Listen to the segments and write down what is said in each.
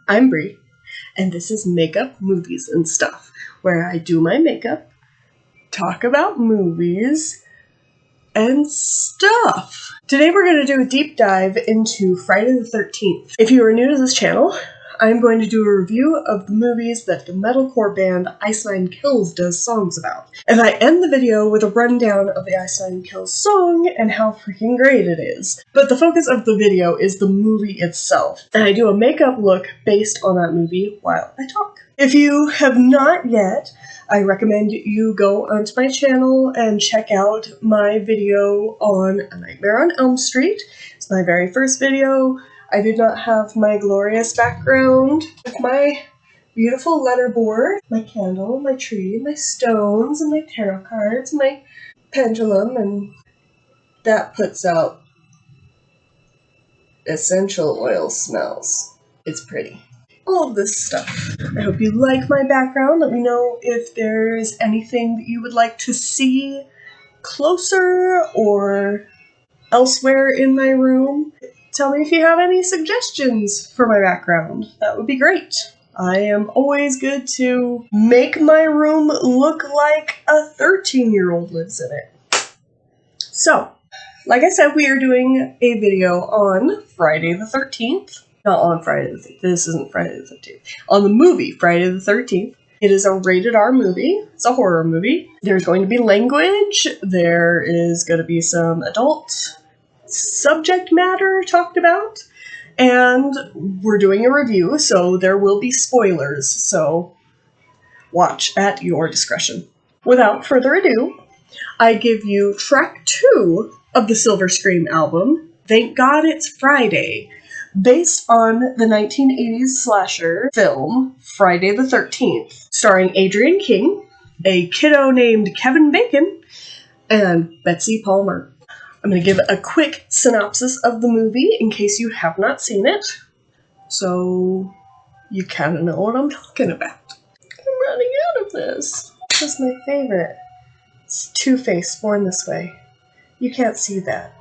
I'm Brie, and this is Makeup, Movies, and Stuff, where I do my makeup, talk about movies, and stuff. Today we're going to do a deep dive into Friday the 13th. If you are new to this channel, I'm going to do a review of the movies that the metalcore band Ice Nine Kills does songs about. And I end the video with a rundown of the Ice Nine Kills song and how freaking great it is. But the focus of the video is the movie itself. And I do a makeup look based on that movie while I talk. If you have not yet, I recommend you go onto my channel and check out my video on A Nightmare on Elm Street. It's my very first video. I did not have my glorious background with my beautiful letterboard, my candle, my tree, my stones, and my tarot cards, my pendulum, and that puts out essential oil smells. It's pretty. All of this stuff. I hope you like my background. Let me know if there's anything that you would like to see closer or elsewhere in my room. Tell me if you have any suggestions for my background. That would be great. I am always good to make my room look like a 13-year-old lives in it. So, like I said, we are doing a video on Friday the 13th. Not on Friday the 13th. This isn't Friday the 13th. On the movie Friday the 13th. It is a rated R movie. It's a horror movie. There's going to be language. There is going to be some adult subject matter talked about, and we're doing a review, so there will be spoilers, so watch at your discretion. Without further ado, I give you track 2 of the Silver Scream album, Thank God It's Friday, based on the 1980s slasher film Friday the 13th, starring Adrienne King, a kiddo named Kevin Bacon, and Betsy Palmer. I'm going to give a quick synopsis of the movie in case you have not seen it, so you kind of know what I'm talking about. I'm running out of this. This is my favorite. It's Two-Face, Born This Way. You can't see that.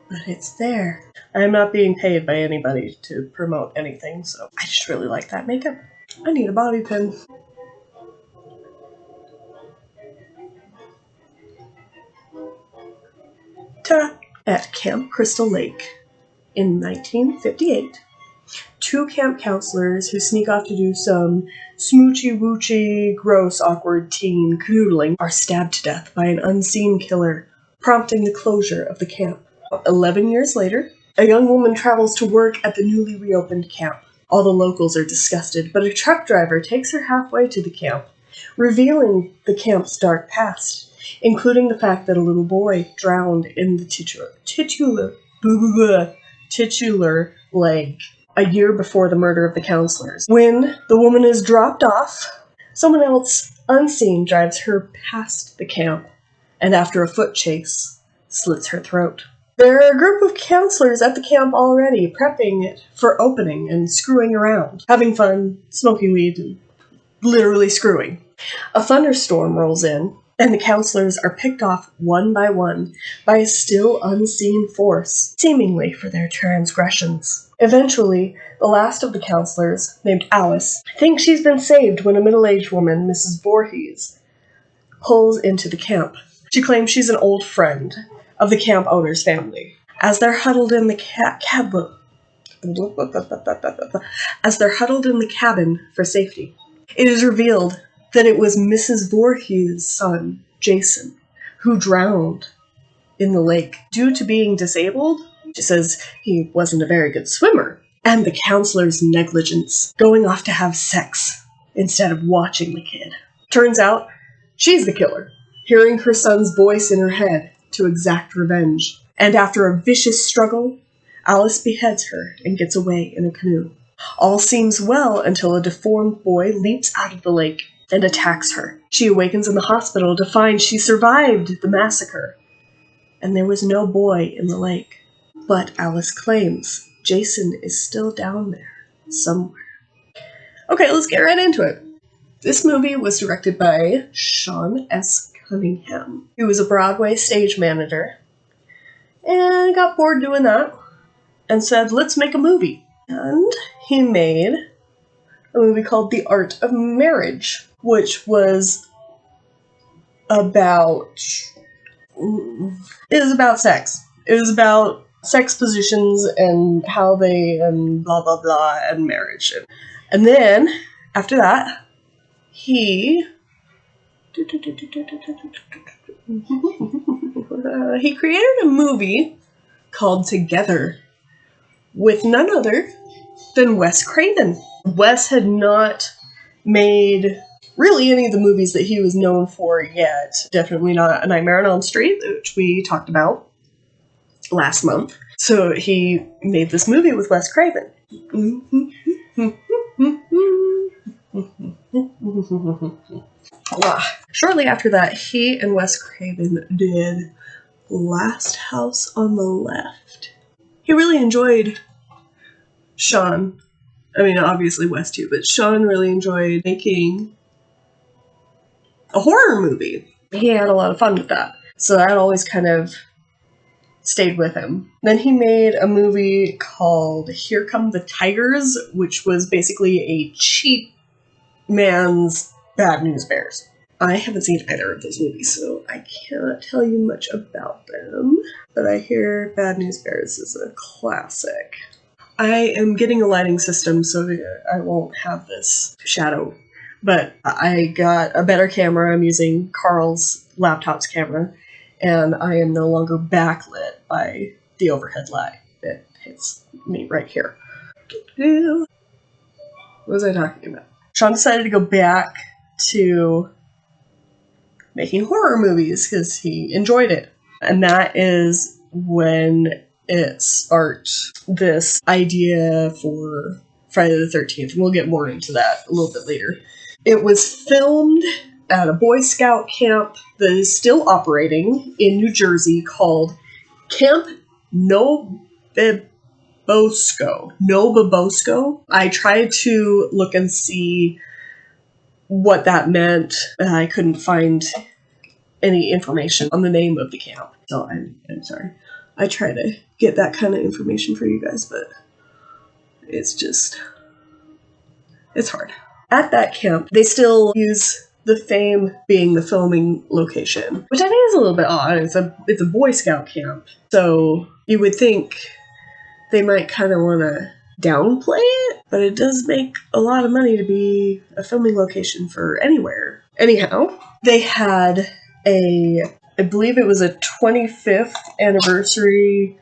But it's there. I'm not being paid by anybody to promote anything, so I just really like that makeup. I need a bobby pin. At Camp Crystal Lake in 1958, 2 camp counselors who sneak off to do some smoochy-woochy, gross, awkward teen canoodling are stabbed to death by an unseen killer, prompting the closure of the camp. 11 years later, a young woman travels to work at the newly reopened camp. All the locals are disgusted, but a truck driver takes her halfway to the camp, revealing the camp's dark past, including the fact that a little boy drowned in the titular lake a year before the murder of the counselors. When the woman is dropped off, someone else unseen drives her past the camp, and after a foot chase, slits her throat. There are a group of counselors at the camp already, prepping it for opening and screwing around, having fun, smoking weed, and literally screwing. A thunderstorm rolls in, and the counselors are picked off one by one by a still unseen force, seemingly for their transgressions. Eventually, the last of the counselors, named Alice, thinks she's been saved when a middle-aged woman, Mrs. Voorhees, pulls into the camp. She claims she's an old friend of the camp owner's family. As they're huddled in the cabin for safety, it is revealed that it was Mrs. Voorhees' son, Jason, who drowned in the lake due to being disabled. She says he wasn't a very good swimmer, and the counselor's negligence, going off to have sex instead of watching the kid. Turns out, she's the killer, hearing her son's voice in her head to exact revenge. And after a vicious struggle, Alice beheads her and gets away in a canoe. All seems well until a deformed boy leaps out of the lake and attacks her. She awakens in the hospital to find she survived the massacre, and there was no boy in the lake. But Alice claims Jason is still down there, somewhere. Okay, let's get right into it. This movie was directed by Sean S. Cunningham, who was a Broadway stage manager and got bored doing that and said, let's make a movie. And he made a movie called The Art of Marriage, which was about... It was about sex. It was about sex positions and how they, and blah, blah, blah, and marriage. And then, after that, he created a movie called Together with none other than Wes Craven. Wes had not made really any of the movies that he was known for yet. Definitely not A Nightmare on Elm Street, which we talked about last month. So he made this movie with Wes Craven. Shortly after that, he and Wes Craven did Last House on the Left. He really enjoyed Sean. I mean, obviously Wes too, but Sean really enjoyed making a horror movie. He had a lot of fun with that. So that always kind of stayed with him. Then he made a movie called Here Come the Tigers, which was basically a cheap man's Bad News Bears. I haven't seen either of those movies, so I cannot tell you much about them. But I hear Bad News Bears is a classic. I am getting a lighting system, so I won't have this shadow. But I got a better camera. I'm using Carl's laptop's camera, and I am no longer backlit by the overhead light that hits me right here. What was I talking about? Sean decided to go back to making horror movies because he enjoyed it. And that is when it sparked this idea for Friday the 13th. And we'll get more into that a little bit later. It was filmed at a Boy Scout camp that is still operating in New Jersey called Camp Nobobosco. I tried to look and see what that meant, and I couldn't find any information on the name of the camp. So I'm sorry. I try to get that kind of information for you guys, but it's hard. At that camp, they still use the Fame being the filming location, which I think is a little bit odd. It's a Boy Scout camp, so you would think they might kind of want to downplay it, but it does make a lot of money to be a filming location for anywhere. Anyhow, they had I believe it was a 25th anniversary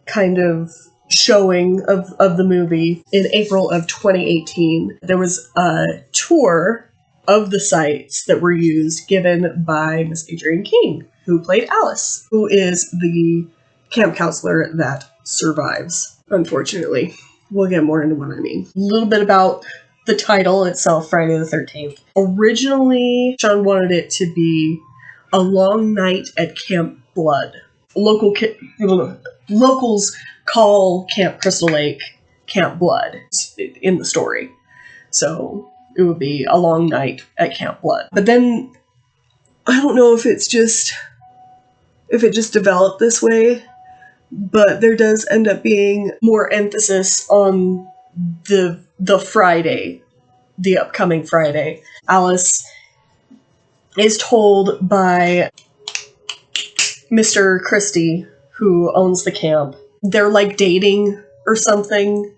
kind of showing of the movie in April of 2018. There was a tour of the sites that were used given by Miss Adrienne King, who played Alice, who is the camp counselor that survives, unfortunately. We'll get more into what I mean. A little bit about the title itself, Friday the 13th. Originally, Sean wanted it to be A Long Night at Camp Blood. Locals call Camp Crystal Lake Camp Blood in the story. So it would be A Long Night at Camp Blood. But then, I don't know if it just developed this way, but there does end up being more emphasis on the Friday, the upcoming Friday. Alice is told by Mr. Christie, who owns the camp, they're like dating or something.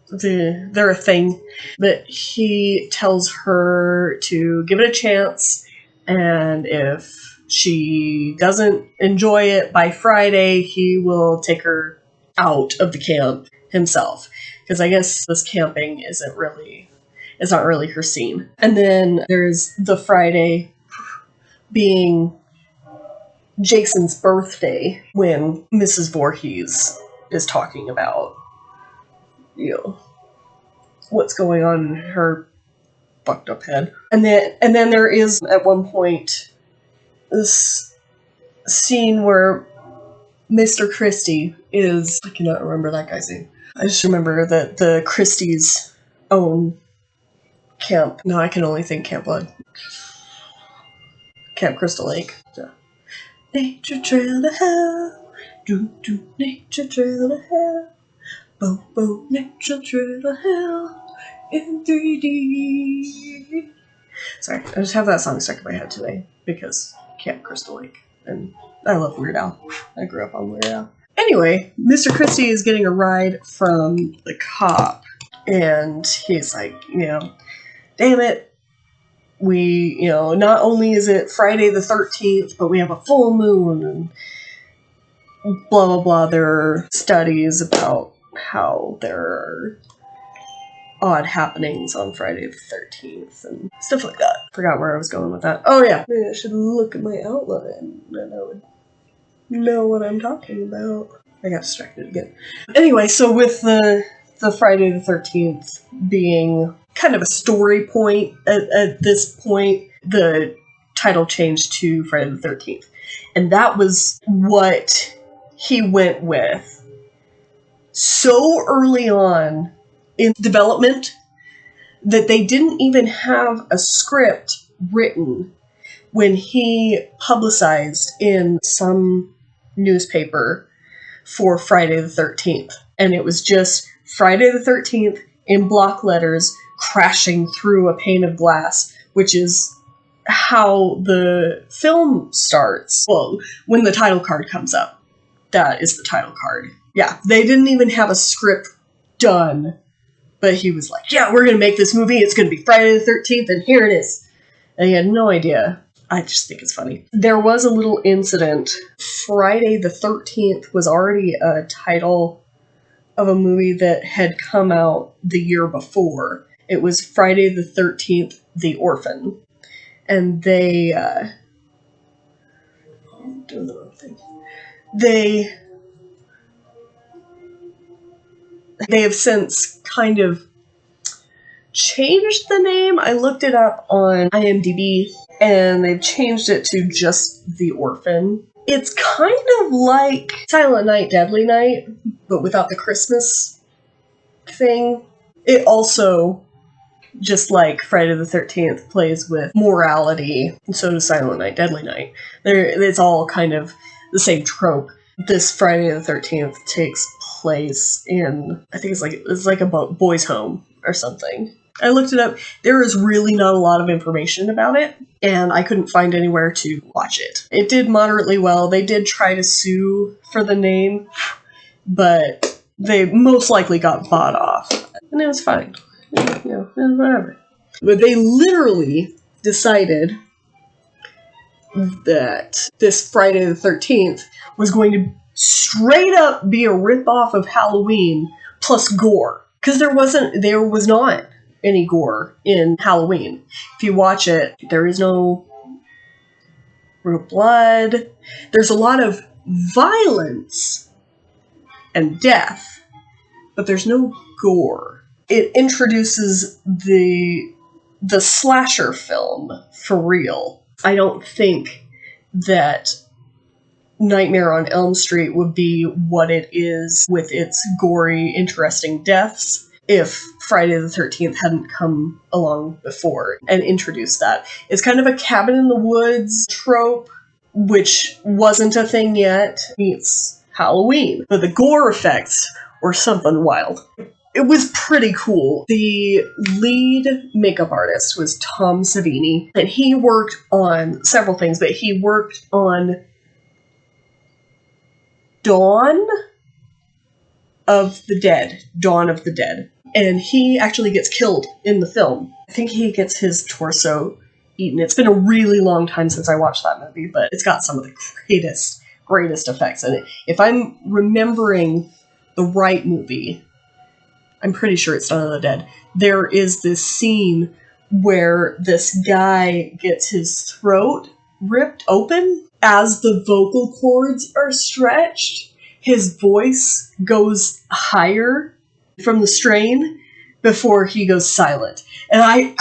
They're a thing. But he tells her to give it a chance, and if she doesn't enjoy it by Friday, he will take her out of the camp himself. Because I guess this camping it's not really her scene. And then there's the Friday being Jason's birthday when Mrs. Voorhees is talking about, what's going on in her fucked up head. And then there is at one point this scene where Mr. Christie is, I cannot remember that guy's name. I just remember that the Christies own camp. No, I can only think Camp Blood. Camp Crystal Lake. Yeah. Nature trail to hell. Do do nature trail to hell. Bo bo nature trail to hell in 3D. Sorry, I just have that song stuck in my head today because Camp Crystal Lake, and I love Weird Al. I grew up on Weird Al. Anyway, Mr. Christie is getting a ride from the cop, and he's like, damn it, we, not only is it Friday the 13th, but we have a full moon, and blah, blah, blah. There are studies about how there are odd happenings on Friday the 13th and stuff like that. Forgot where I was going with that. Oh yeah, maybe I should look at my outline and I would know what I'm talking about. I got distracted again. Anyway, so with the Friday the 13th being kind of a story point at this point, the title changed to Friday the 13th. And that was what he went with so early on in development that they didn't even have a script written when he publicized in some newspaper for Friday the 13th. And it was just Friday the 13th in block letters crashing through a pane of glass, which is how the film starts. Well, when the title card comes up, that is the title card. Yeah, they didn't even have a script done, but he was like, yeah, we're going to make this movie. It's going to be Friday the 13th, and here it is. And he had no idea. I just think it's funny. There was a little incident. Friday the 13th was already a title of a movie that had come out the year before. It was Friday the 13th, The Orphan. And they, I'm doing the wrong thing. They have since kind of changed the name. I looked it up on IMDb, and they've changed it to just The Orphan. It's kind of like Silent Night, Deadly Night, but without the Christmas thing. It also, just like Friday the 13th, plays with morality, and so does Silent Night, Deadly Night. It's all kind of the same trope. This Friday the 13th takes place in, I think it's like a boys' home or something. I looked it up. There is really not a lot of information about it, and I couldn't find anywhere to watch it. It did moderately well. They did try to sue for the name, but they most likely got bought off, and it was fine. Whatever. But they literally decided that this Friday the 13th was going to straight up be a ripoff of Halloween plus gore. Because there was not any gore in Halloween. If you watch it, there is no real blood. There's a lot of violence and death, but there's no gore. It introduces the slasher film for real. I don't think that Nightmare on Elm Street would be what it is with its gory, interesting deaths if Friday the 13th hadn't come along before and introduced that. It's kind of a cabin in the woods trope, which wasn't a thing yet, meets Halloween. But the gore effects were something wild. It was pretty cool. The lead makeup artist was Tom Savini, and he worked on several things, but he worked on Dawn of the Dead. And he actually gets killed in the film. I think he gets his torso eaten. It's been a really long time since I watched that movie, but it's got some of the greatest effects in it. If I'm remembering the right movie, I'm pretty sure it's Dawn of the Dead. There is this scene where this guy gets his throat ripped open. As the vocal cords are stretched, his voice goes higher from the strain before he goes silent. And I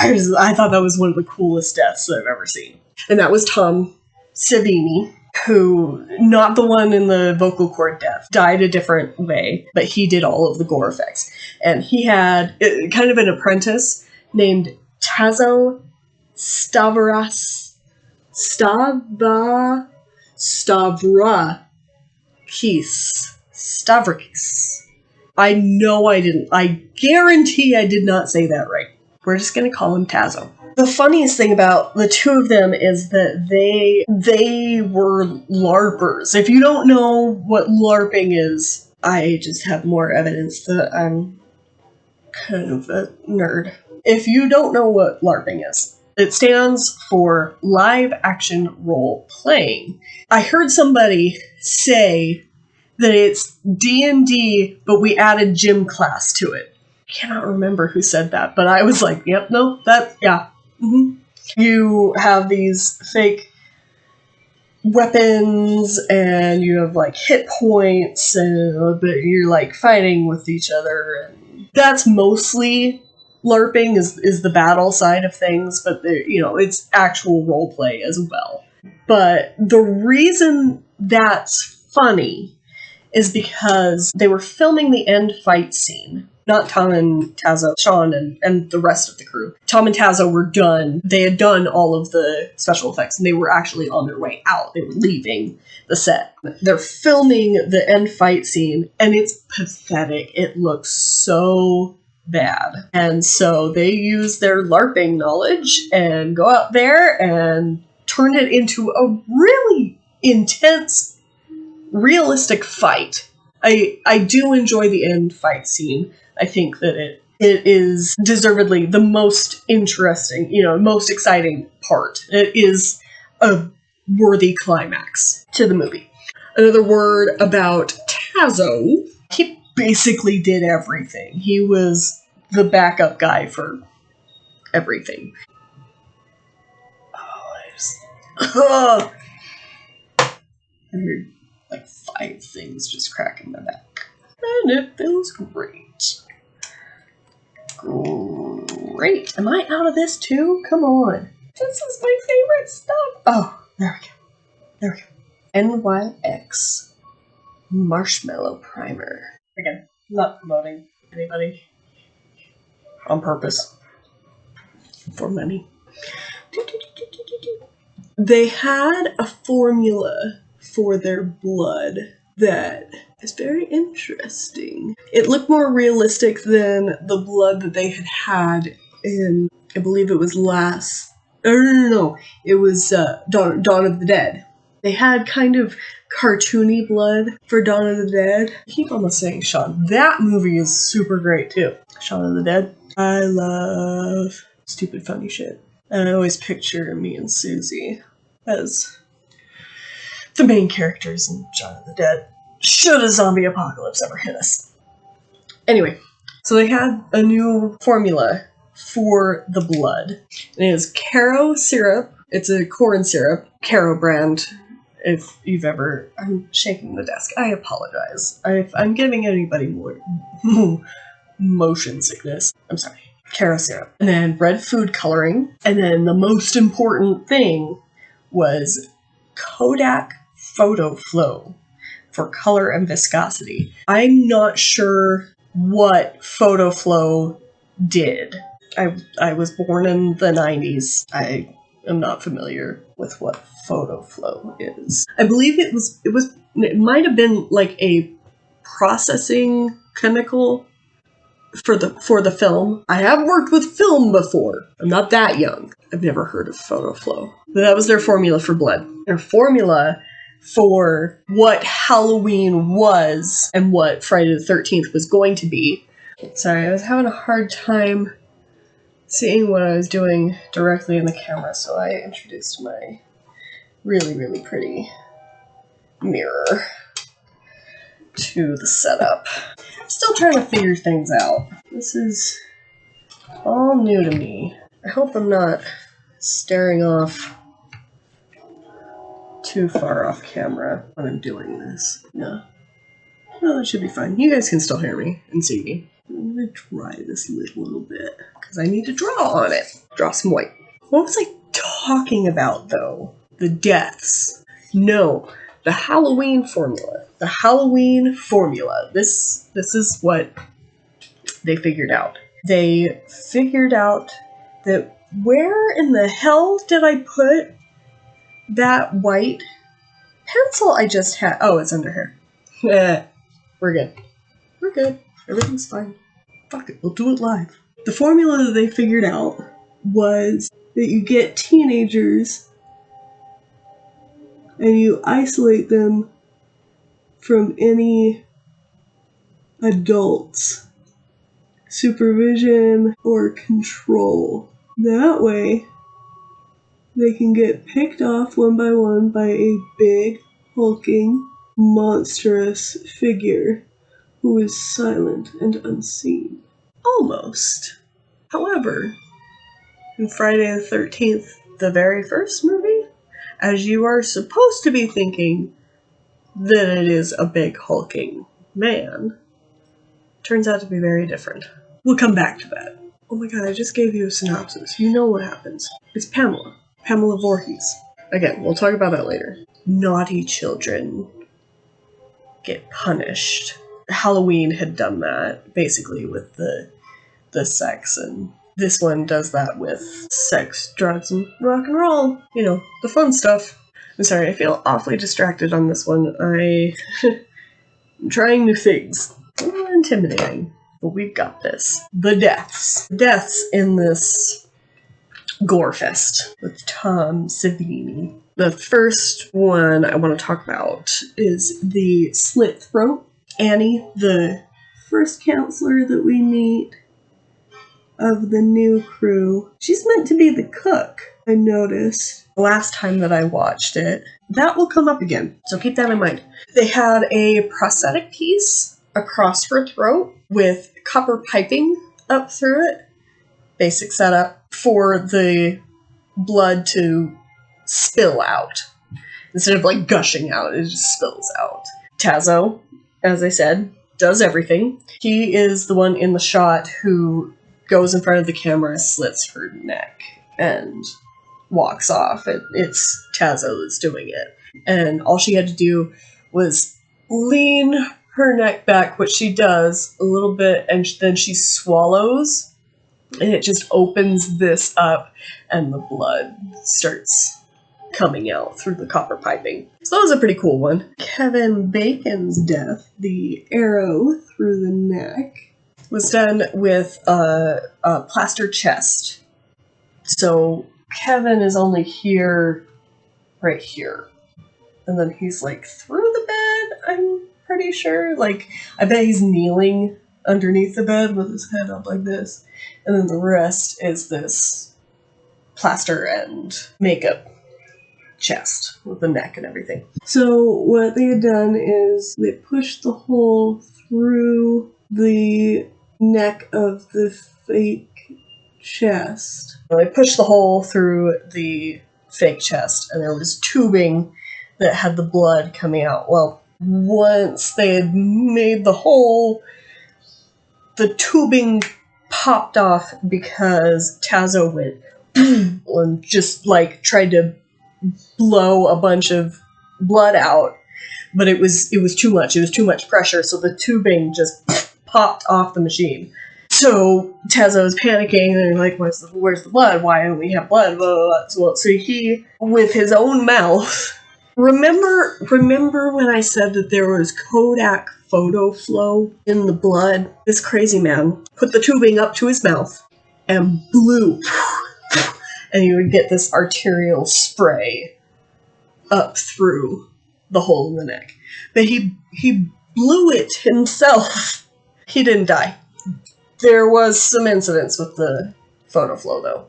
thought that was one of the coolest deaths I've ever seen. And that was Tom Savini, who, not the one in the vocal cord death, died a different way, but he did all of the gore effects. And he had kind of an apprentice named Tazo Stava, Stavrakis. I know I didn't. I guarantee I did not say that right. We're just going to call him Tazo. The funniest thing about the two of them is that they were LARPers. If you don't know what LARPing is, I just have more evidence that I'm kind of a nerd. If you don't know what LARPing is, it stands for live action role playing. I heard somebody say that it's D&D, but we added gym class to it. I cannot remember who said that, but I was like, yep, no, that, yeah. Mm-hmm. You have these fake weapons, and you have, like, hit points, and you're, like, fighting with each other, and that's mostly LARPing, is the battle side of things, but, it's actual role play as well. But the reason that's funny is because they were filming the end fight scene. Not Tom and Tazo, Sean and the rest of the crew. Tom and Tazo were done. They had done all of the special effects, and they were actually on their way out. They were leaving the set. They're filming the end fight scene, and it's pathetic. It looks so bad. And so they use their LARPing knowledge and go out there and turn it into a really intense, realistic fight. I do enjoy the end fight scene. I think that it is deservedly the most interesting, most exciting part. It is a worthy climax to the movie. Another word about Tazo, he basically did everything. He was the backup guy for everything. I heard like 5 things just cracking my back. And it feels great. Great. Am I out of this too? Come on. This is my favorite stuff. Oh, there we go. NYX Marshmallow Primer. Again, not promoting anybody on purpose. For money. They had a formula for their blood that is very interesting. It looked more realistic than the blood that they had in, I believe it was No. It was Dawn of the Dead. They had kind of cartoony blood for Dawn of the Dead. I keep almost saying Shaun. That movie is super great too. Shaun of the Dead. I love stupid funny shit. And I always picture me and Susie as the main characters in Shaun of the Dead, should a zombie apocalypse ever hit us. Anyway, so they had a new formula for the blood. And it is Caro syrup. It's a corn syrup. Caro brand. If you've ever... I'm shaking the desk. I apologize. If I'm giving anybody more motion sickness, I'm sorry. Caro syrup. And then red food coloring. And then the most important thing was Kodak Photo Flow for color and viscosity. I'm not sure what Photo Flow did. I was born in the 90s. I am not familiar with what Photo Flow is. I believe it might have been like a processing chemical for the film. I have worked with film before. I'm not that young. I've never heard of Photo Flow. But that was their formula for blood. Their formula for what Halloween was and what Friday the 13th was going to be. Sorry, I was having a hard time seeing what I was doing directly in the camera, so I introduced my really, really pretty mirror to the setup. I'm still trying to figure things out. This is all new to me. I hope I'm not staring off too far off camera when I'm doing this. No, that should be fine. You guys can still hear me and see me. I'm going to dry this lid a little bit because I need to draw on it. Draw some white. What was I talking about, though? The deaths. No, the Halloween formula. The Halloween formula. This is what they figured out. They figured out that where in the hell did I put that white Pencil I just had. Oh, it's under here. We're good. We're good. Everything's fine. Fuck it. We'll do it live. The formula that they figured out was that you get teenagers and you isolate them from any adults, supervision, or control. That way, they can get picked off one by one by a big, hulking, monstrous figure who is silent and unseen. Almost. However, in Friday the 13th, the very first movie, as you are supposed to be thinking that it is a big, hulking man, turns out to be very different. We'll come back to that. Oh my god, I just gave you a synopsis. You know what happens. It's Pamela. Pamela Voorhees. Again, we'll talk about that later. Naughty children get punished. Halloween had done that, basically, with the sex, and this one does that with sex, drugs, and rock and roll. You know, the fun stuff. I'm sorry, I feel awfully distracted on this one. I'm trying new things. A little intimidating, but we've got this. The deaths. Deaths in this gore fest with Tom Savini. The first one I want to talk about is the slit throat. Annie, the first counselor that we meet of the new crew. She's meant to be the cook, I noticed last time that I watched it. That will come up again, so keep that in mind. They had a prosthetic piece across her throat with copper piping up through it. Basic setup for the blood to spill out. Instead of like gushing out, it just spills out. Tazo, as I said, does everything. He is the one in the shot who goes in front of the camera, slits her neck, and walks off. It's Tazo that's doing it. And all she had to do was lean her neck back, which she does a little bit, and then she swallows, and it just opens this up, and the blood starts coming out through the copper piping. So that was a pretty cool one. Kevin Bacon's death, the arrow through the neck, was done with a plaster chest. So Kevin is only here, right here. And then he's like through the bed, I'm pretty sure. Like, I bet he's kneeling underneath the bed with his head up like this. And then the rest is this plaster and makeup chest with the neck and everything. So what they had done is they pushed the hole through the neck of the fake chest. They pushed the hole through the fake chest, and there was tubing that had the blood coming out. Well, once they had made the hole, the tubing popped off because Tazo went and just like tried to blow a bunch of blood out, but it was too much. It was too much pressure, so the tubing just popped off the machine. So Tazo was panicking, and they're like, where's the blood? Why don't we have blood? Blah, blah, blah. So he, with his own mouth, remember when I said that there was Kodak photo flow in the blood? This crazy man put the tubing up to his mouth and blew, and you would get this arterial spray up through the hole in the neck. But he blew it himself. He didn't die. There was some incidents with the photo flow, though.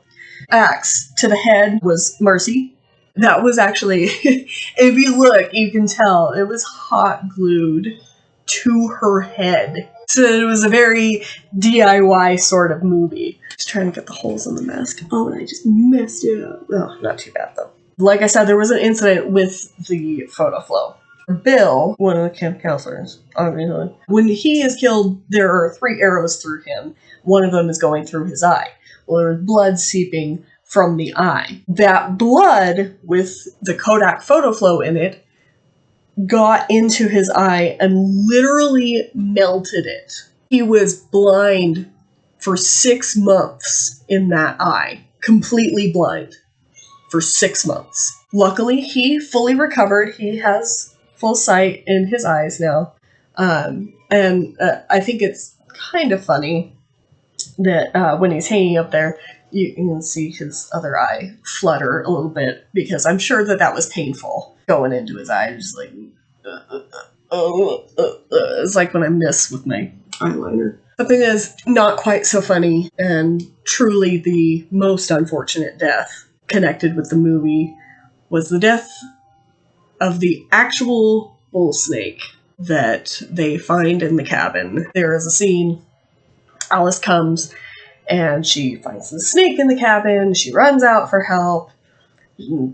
Axe to the head was Marcy. That was actually, if you look, you can tell it was hot glued to her head. So it was a very DIY sort of movie. Just trying to get the holes in the mask. Oh, and I just messed it up. Oh, not too bad, though. Like I said, there was an incident with the photo flow. Bill, one of the camp counselors, obviously, when he is killed, there are 3 arrows through him. One of them is going through his eye. Well, there was blood seeping from the eye. That blood, with the Kodak photo flow in it, got into his eye and literally melted it. He was blind for 6 months in that eye. Completely blind. for 6 months. Luckily, he fully recovered. He has full sight in his eyes now. I think it's kind of funny that when he's hanging up there, you can see his other eye flutter a little bit, because I'm sure that was painful going into his eye. Just like, it's like when I miss with my eyeliner. Something that is not quite so funny, and truly the most unfortunate death connected with the movie, was the death of the actual bull snake that they find in the cabin. There is a scene, Alice comes and she finds the snake in the cabin, she runs out for help,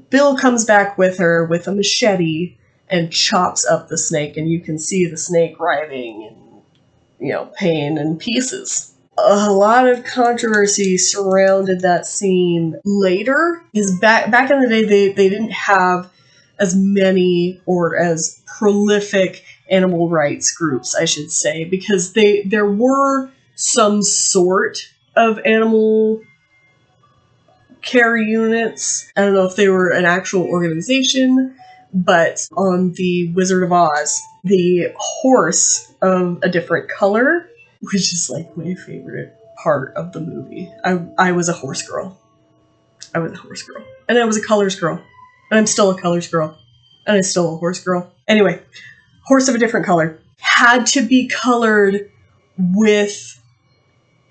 Bill comes back with her with a machete and chops up the snake, and you can see the snake writhing and, pain in pieces. A lot of controversy surrounded that scene later, because back in the day they didn't have as many or as prolific animal rights groups, I should say, because there were some sort of animal care units. I don't know if they were an actual organization, but on the Wizard of Oz, the horse of a different color, which is like my favorite part of the movie. I was a horse girl. I was a horse girl. And I was a colors girl. And I'm still a colors girl. And I'm still a horse girl. Anyway, horse of a different color had to be colored with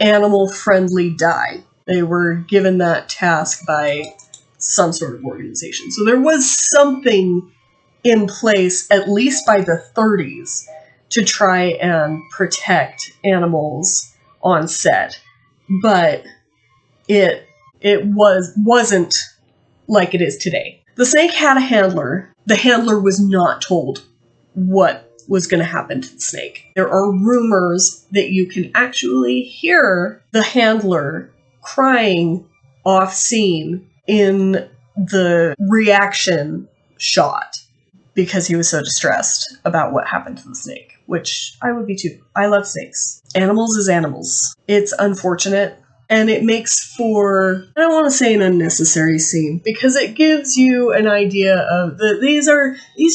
animal-friendly dye. They were given that task by some sort of organization. So there was something in place, at least by the 30s, to try and protect animals on set. But it wasn't like it is today. The snake had a handler. The handler was not told what was going to happen to the snake. There are rumors that you can actually hear the handler crying off scene in the reaction shot because he was so distressed about what happened to the snake, which I would be too. I love snakes. Animals is animals. It's unfortunate, and it makes for, I don't want to say an unnecessary scene, because it gives you an idea of that these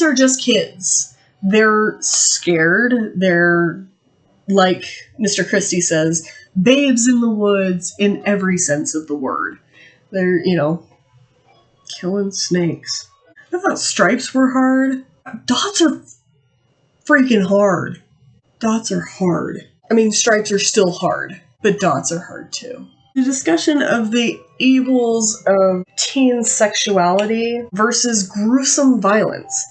are just kids. They're scared. They're, like Mr. Christie says, babes in the woods in every sense of the word. They're, killing snakes. I thought stripes were hard. Dots are freaking hard. Dots are hard. I mean, stripes are still hard, but dots are hard too. The discussion of the evils of teen sexuality versus gruesome violence.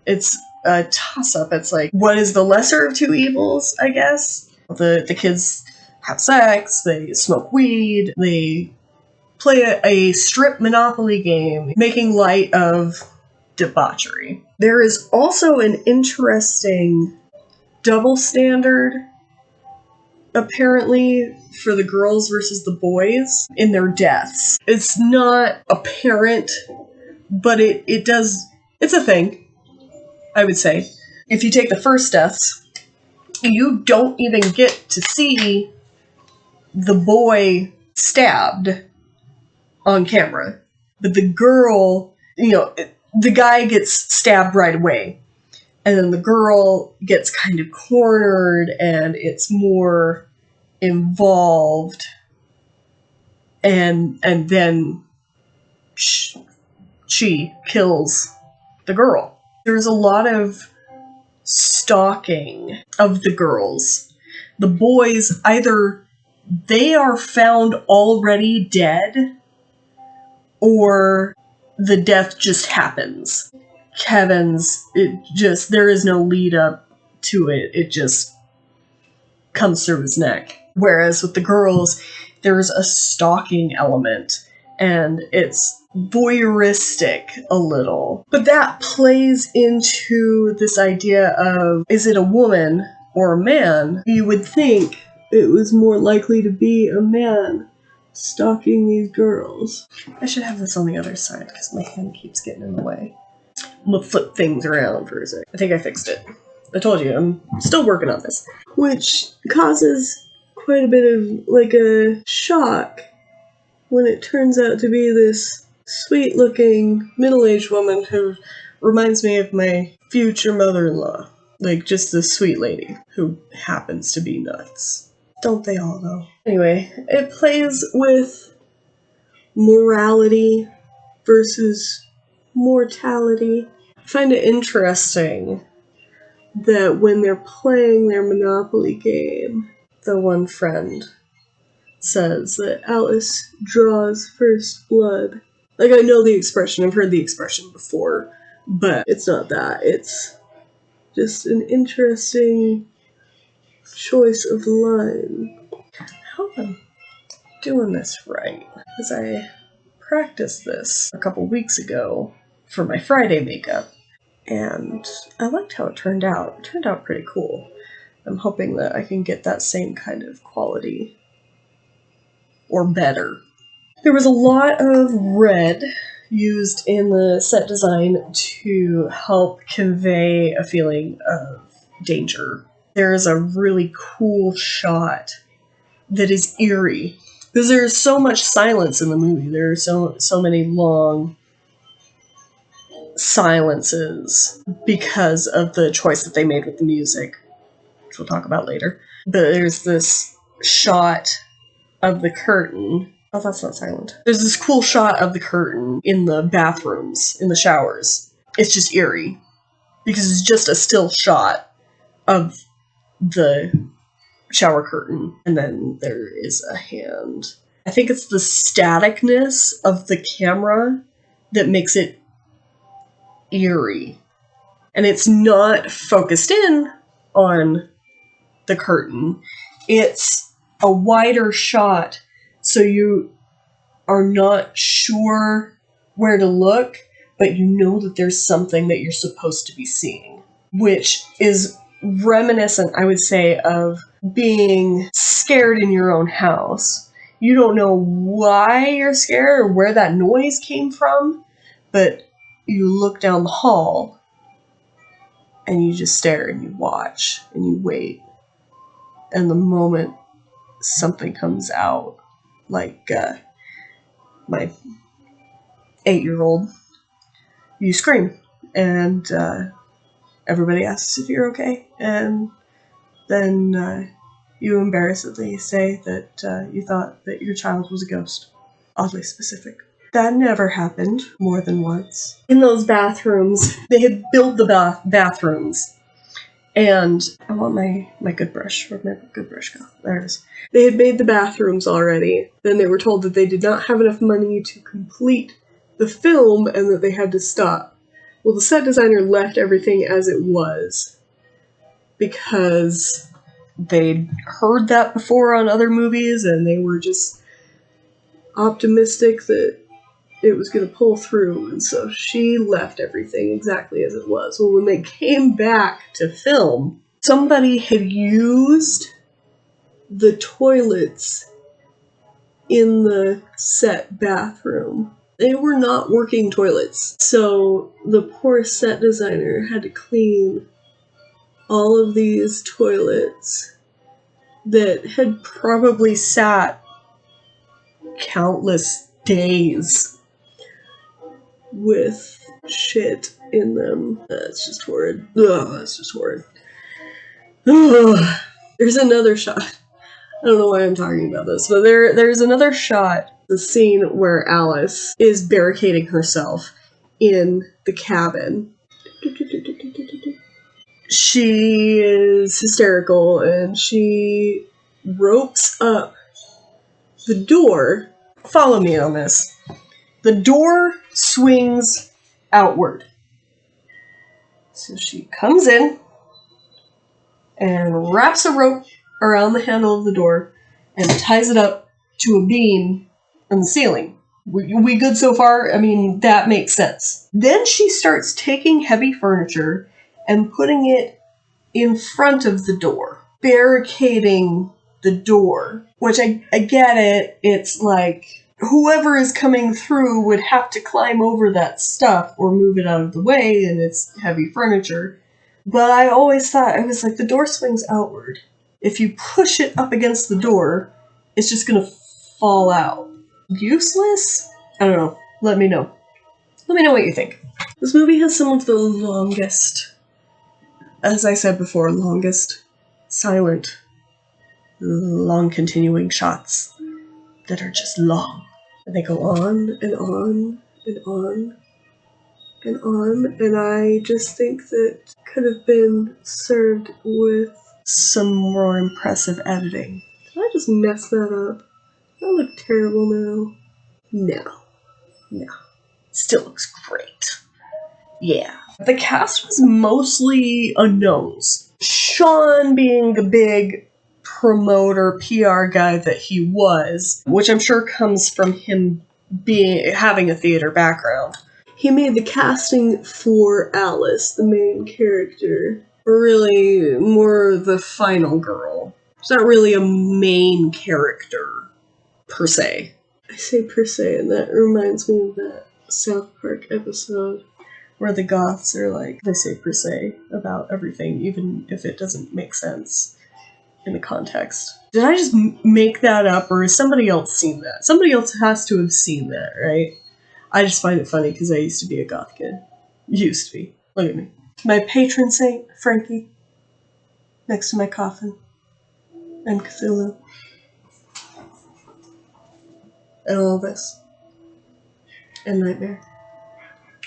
It's a toss-up. It's like, what is the lesser of two evils, I guess? The kids have sex, they smoke weed, they play a strip Monopoly game, making light of debauchery. There is also an interesting double standard, apparently, for the girls versus the boys in their deaths. It's not apparent, but it's a thing, I would say. If you take the first deaths, you don't even get to see the boy stabbed on camera. But the girl, the guy gets stabbed right away. And then the girl gets kind of cornered, and it's more involved. And then she kills the girl. There's a lot of stalking of the girls. The boys, either they are found already dead, or the death just happens. Kevin's, there is no lead up to it. It just comes through his neck. Whereas with the girls, there's a stalking element, and it's voyeuristic a little. But that plays into this idea of, is it a woman or a man? You would think it was more likely to be a man stalking these girls. I should have this on the other side because my hand keeps getting in the way. I'm gonna flip things around for a sec. I think I fixed it. I told you, I'm still working on this. Which causes quite a bit of, a shock when it turns out to be this sweet looking middle-aged woman who reminds me of my future mother-in-law. Like, just this sweet lady who happens to be nuts. Don't they all, though? Anyway, it plays with morality versus mortality. I find it interesting that when they're playing their Monopoly game, the one friend says that Alice draws first blood. Like, I know the expression, I've heard the expression before, but it's not that. It's just an interesting choice of line. I hope I'm doing this right, because I practiced this a couple weeks ago for my Friday makeup, and I liked how it turned out. It turned out pretty cool. I'm hoping that I can get that same kind of quality, or better. There was a lot of red used in the set design to help convey a feeling of danger. There is a really cool shot that is eerie, because there's so much silence in the movie. There are so many long silences because of the choice that they made with the music, which we'll talk about later. But there's this shot of the curtain. Oh, that's not silent. There's this cool shot of the curtain in the bathrooms, in the showers. It's just eerie, because it's just a still shot of the shower curtain, and then there is a hand. I think it's the staticness of the camera that makes it eerie. And it's not focused in on the curtain. It's a wider shot, so you are not sure where to look, but you know that there's something that you're supposed to be seeing, which is reminiscent, I would say, of being scared in your own house. You don't know why you're scared or where that noise came from, but you look down the hall and you just stare and you watch and you wait. And the moment something comes out, like my 8-year-old, you scream, and everybody asks if you're okay, and then you embarrassedly say that you thought that your child was a ghost. Oddly specific. That never happened more than once. In those bathrooms, they had built the bathrooms, and I want my good brush. Where'd my good brush go? There it is. They had made the bathrooms already. Then they were told that they did not have enough money to complete the film and that they had to stop. Well, the set designer left everything as it was because they'd heard that before on other movies, and they were just optimistic that it was going to pull through, and so she left everything exactly as it was. Well, when they came back to film, somebody had used the toilets in the set bathroom. They were not working toilets, so the poor set designer had to clean all of these toilets that had probably sat countless days with shit in them. That's just horrid. Ugh, that's just horrid. Ugh. There's another shot. I don't know why I'm talking about this, but there's another shot, the scene where Alice is barricading herself in the cabin. She is hysterical, and she ropes up the door. Follow me on this. The door swings outward. So she comes in and wraps a rope around the handle of the door and ties it up to a beam in the ceiling. We good so far? I mean, that makes sense. Then she starts taking heavy furniture and putting it in front of the door, barricading the door, which I get it. It's like whoever is coming through would have to climb over that stuff or move it out of the way, and it's heavy furniture. But I always thought, I was like, the door swings outward. If you push it up against the door, it's just going to fall out. Useless? I don't know. let me know. Let me know what you think. This movie has some of the longest, as I said before, longest silent, long continuing shots that are just long. And they go on and on and on and on, and I just think that could have been served with some more impressive editing. Did I just mess that up? That look terrible now. No. Still looks great. Yeah. The cast was mostly unknowns. Sean being the big promoter, PR guy that he was, which I'm sure comes from him having a theater background. He made the casting for Alice, the main character, really more the final girl. She's not really a main character, per se. I say per se, and that reminds me of that South Park episode where the goths are like, they say per se about everything, even if it doesn't make sense in the context. Did I just make that up, or has somebody else seen that? Somebody else has to have seen that, right? I just find it funny because I used to be a goth kid. Used to be. Look at me. My patron saint, Frankie, next to my coffin, and Cthulhu. And all this. And Nightmare.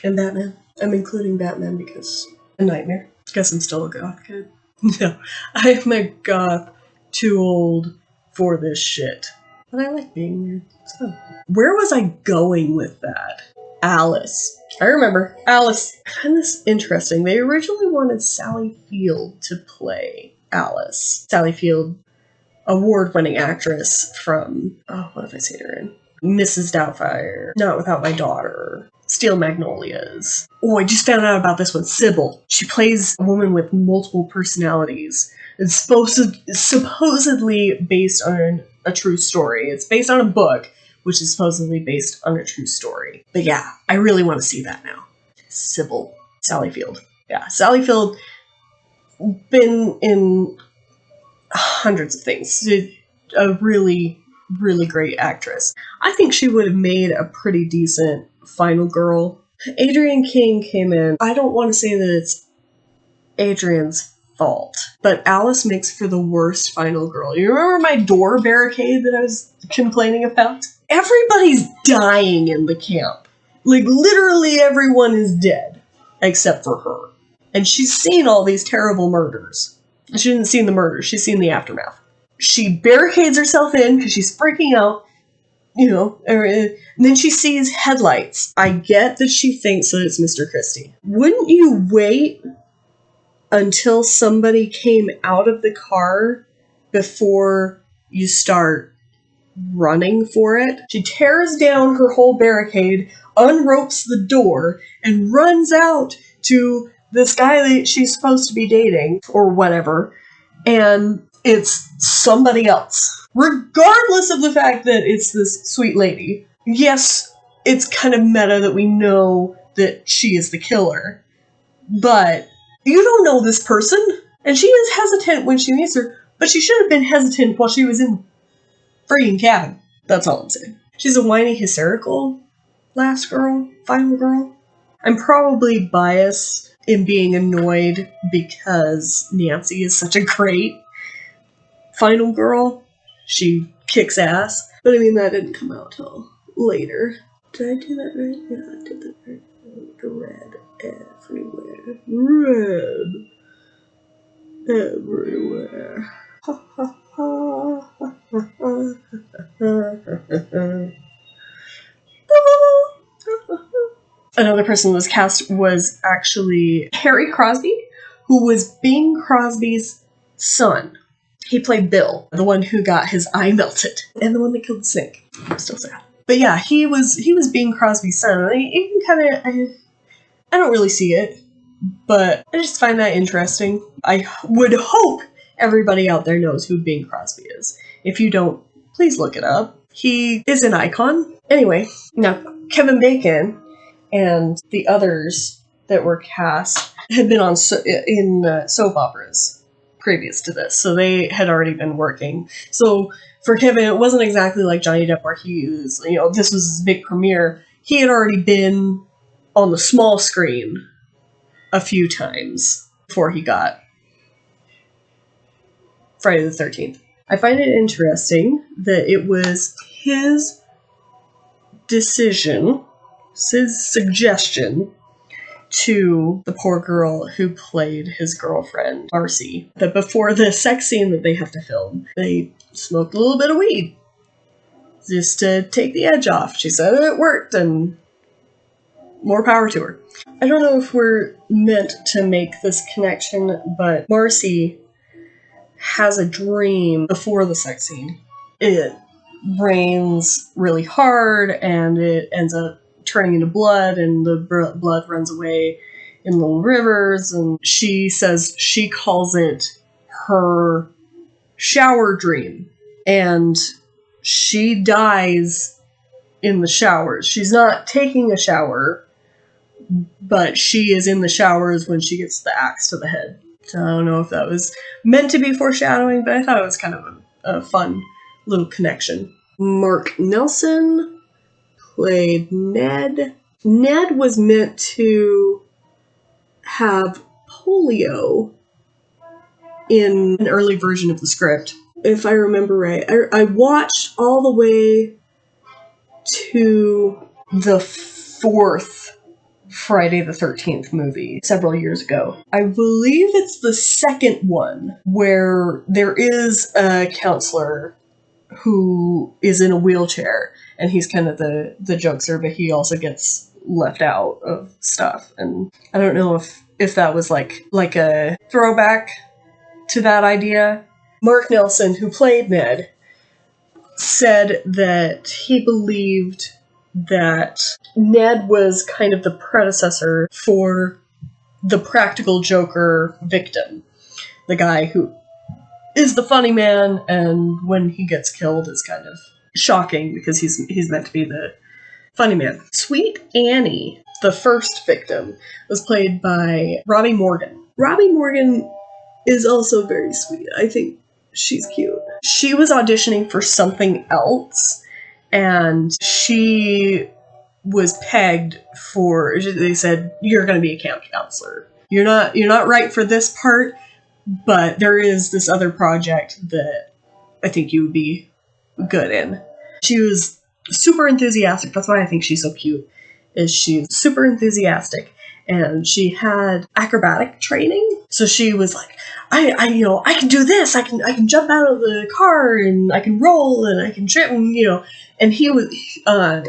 And Batman. I'm including Batman because a Nightmare. Guess I'm still a goth kid. No, I am a goth too old for this shit. But I like being weird. It's fun. Where was I going with that? Alice. I remember. Alice. I find this interesting. They originally wanted Sally Field to play Alice. Sally Field, award-winning actress from, oh, what have I seen her in? Mrs. Doubtfire, Not Without My Daughter, Steel Magnolias. Oh, I just found out about this one, Sybil. She plays a woman with multiple personalities. It's supposedly based on a true story. It's based on a book, which is supposedly based on a true story. But yeah, I really want to see that now. Sybil. Sally Field. Yeah, Sally Field, been in hundreds of things. A really, really great actress. I think she would have made a pretty decent final girl. Adrienne King came in. I don't want to say that it's Adrienne's fault, but Alice makes for the worst final girl. You remember my door barricade that I was complaining about? Everybody's dying in the camp. Like, literally everyone is dead, except for her. And she's seen all these terrible murders. She didn't see the murders, she's seen the aftermath. She barricades herself in because she's freaking out, you know, and then she sees headlights. I get that she thinks that it's Mr. Christie. Wouldn't you wait until somebody came out of the car before you start running for it? She tears down her whole barricade, unropes the door, and runs out to this guy that she's supposed to be dating, or whatever, and it's somebody else. Regardless of the fact that it's this sweet lady. Yes, it's kind of meta that we know that she is the killer, but you don't know this person, and she is hesitant when she meets her, but she should have been hesitant while she was in the freaking cabin. That's all I'm saying. She's a whiny, hysterical last girl, final girl. I'm probably biased in being annoyed because Nancy is such a great final girl. She kicks ass. But I mean, that didn't come out till later. Did I do that right? Yeah, I did that right. Red everywhere. Red everywhere. Ha ha ha ha ha. Another person who was cast was actually Harry Crosby, who was Bing Crosby's son. He played Bill, the one who got his eye melted, and the one that killed the snake. I'm still sad. But yeah, he was Bing Crosby's son. You can kind of, I don't really see it, but I just find that interesting. I would hope everybody out there knows who Bing Crosby is. If you don't, please look it up. He is an icon. Anyway, now Kevin Bacon and the others that were cast had been on in soap operas previous to this, so they had already been working. So for Kevin, it wasn't exactly like Johnny Depp where he was, you know, this was his big premiere. he had already been on the small screen a few times before he got Friday the 13th. I find it interesting that it was his decision, his suggestion to the poor girl who played his girlfriend, Marcy, that before the sex scene that they have to film, they smoked a little bit of weed just to take the edge off. She said it worked, and more power to her. I don't know if we're meant to make this connection, but Marcy has a dream before the sex scene. It rains really hard, and it ends up turning into blood, and the blood runs away in little rivers, and she says she calls it her shower dream, and she dies in the showers. She's not taking a shower, but she is in the showers when she gets the axe to the head. So I don't know if that was meant to be foreshadowing, but I thought it was kind of a fun little connection. Mark Nelson played Ned. Ned was meant to have polio in an early version of the script, if I remember right. I watched all the way to the 4th Friday the 13th movie several years ago. I believe it's the second one where there is a counselor who is in a wheelchair, and he's kind of the jokester, but he also gets left out of stuff. And I don't know if that was like a throwback to that idea. Mark Nelson, who played Ned, said that he believed that Ned was kind of the predecessor for the practical Joker victim. The guy who is the funny man, and when he gets killed is kind of shocking because he's meant to be the funny man. Sweet Annie, the first victim, was played by Robbie Morgan. Robbie Morgan is also very sweet. I think she's cute. She was auditioning for something else, and she was pegged for, they said, you're going to be a camp counselor. You're not right for this part, but there is this other project that I think you would be good in. She was super enthusiastic. That's why I think she's so cute, is she's super enthusiastic. And she had acrobatic training. So she was like, I can do this. I can jump out of the car, and I can roll, and I can trip, and and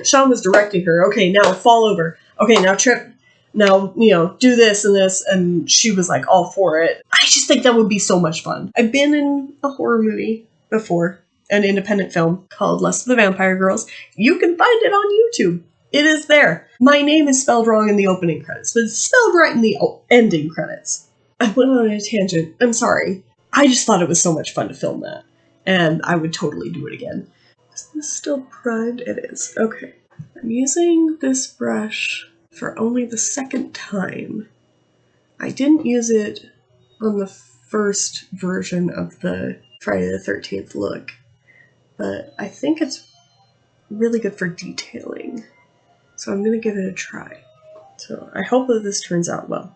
Sean was directing her. Okay, now fall over. Okay, now trip. Now, do this and this. And she was like all for it. I just think that would be so much fun. I've been in a horror movie before, an independent film called Lust of the Vampire Girls. You can find it on YouTube. It is there. My name is spelled wrong in the opening credits, but it's spelled right in the ending credits. I went on a tangent. I'm sorry. I just thought it was so much fun to film that, and I would totally do it again. Is this still primed? It is. Okay. I'm using this brush for only the second time. I didn't use it on the first version of the Friday the 13th look, but I think it's really good for detailing. So I'm going to give it a try. So I hope that this turns out well.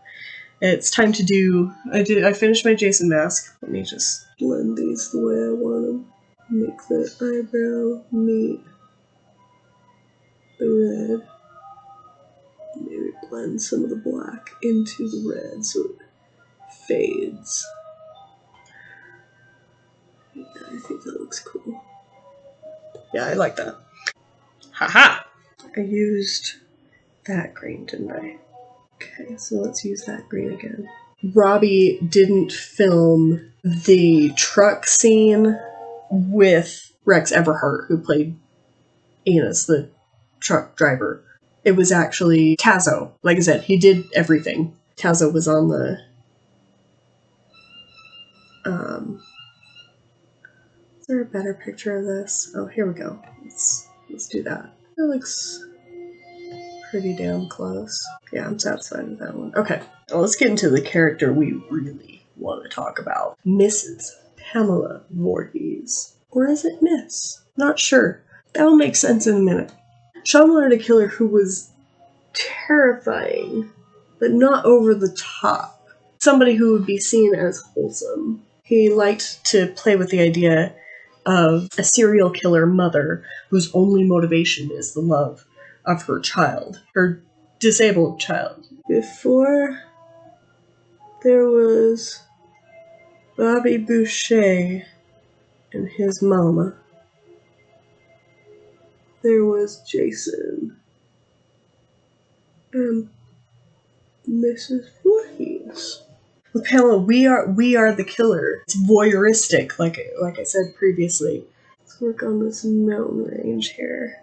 It's time to do... I finished my Jason mask. Let me just blend these the way I want them. Make the eyebrow meet the red. Maybe blend some of the black into the red so it fades. Yeah, I think that looks cool. Yeah, I like that. Haha! I used that green, didn't I? Okay, so let's use that green again. Robbie didn't film the truck scene with Rex Everhart, who played Enos, the truck driver. It was actually Tazo. Like I said, he did everything. Tazo was on the... is there a better picture of this? Oh, here we go. Let's do that. It looks pretty damn close. Yeah, I'm satisfied with that one. Okay, well, let's get into the character we really want to talk about. Mrs. Pamela Voorhees. Or is it Miss? Not sure. That'll make sense in a minute. Sean wanted a killer who was terrifying, but not over the top. Somebody who would be seen as wholesome. He liked to play with the idea of a serial killer mother whose only motivation is the love of her child, her disabled child. Before there was Bobby Boucher and his mama, there was Jason and Mrs. Voorhees. With Pamela, we are the killer. It's voyeuristic, like I said previously. Let's work on this mountain range here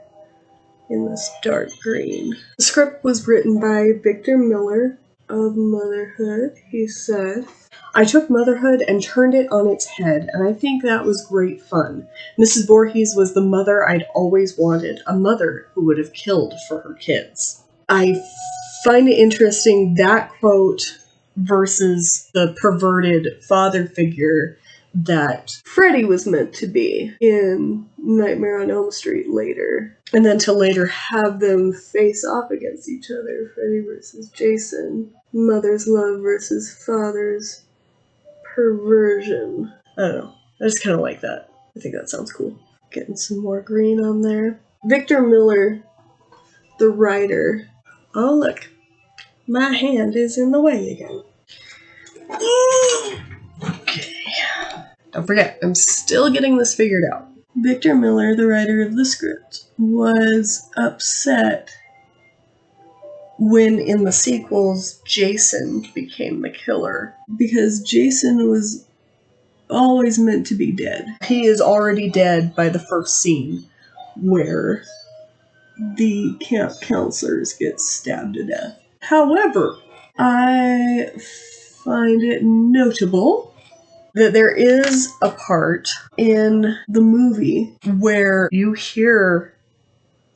in this dark green. The script was written by Victor Miller of Motherhood. He said, "I took motherhood and turned it on its head, and I think that was great fun. Mrs. Voorhees was the mother I'd always wanted, a mother who would have killed for her kids." I find it interesting, that quote versus the perverted father figure that Freddy was meant to be in Nightmare on Elm Street later. And then to later have them face off against each other, Freddy versus Jason. Mother's love versus father's perversion. I don't know. I just kind of like that. I think that sounds cool. Getting some more green on there. Victor Miller, the writer. Oh, look. My hand is in the way again. Okay. Don't forget, I'm still getting this figured out. Victor Miller, the writer of the script, was upset when in the sequels Jason became the killer, because Jason was always meant to be dead. He is already dead by the first scene where the camp counselors get stabbed to death. However, I find it notable that there is a part in the movie where you hear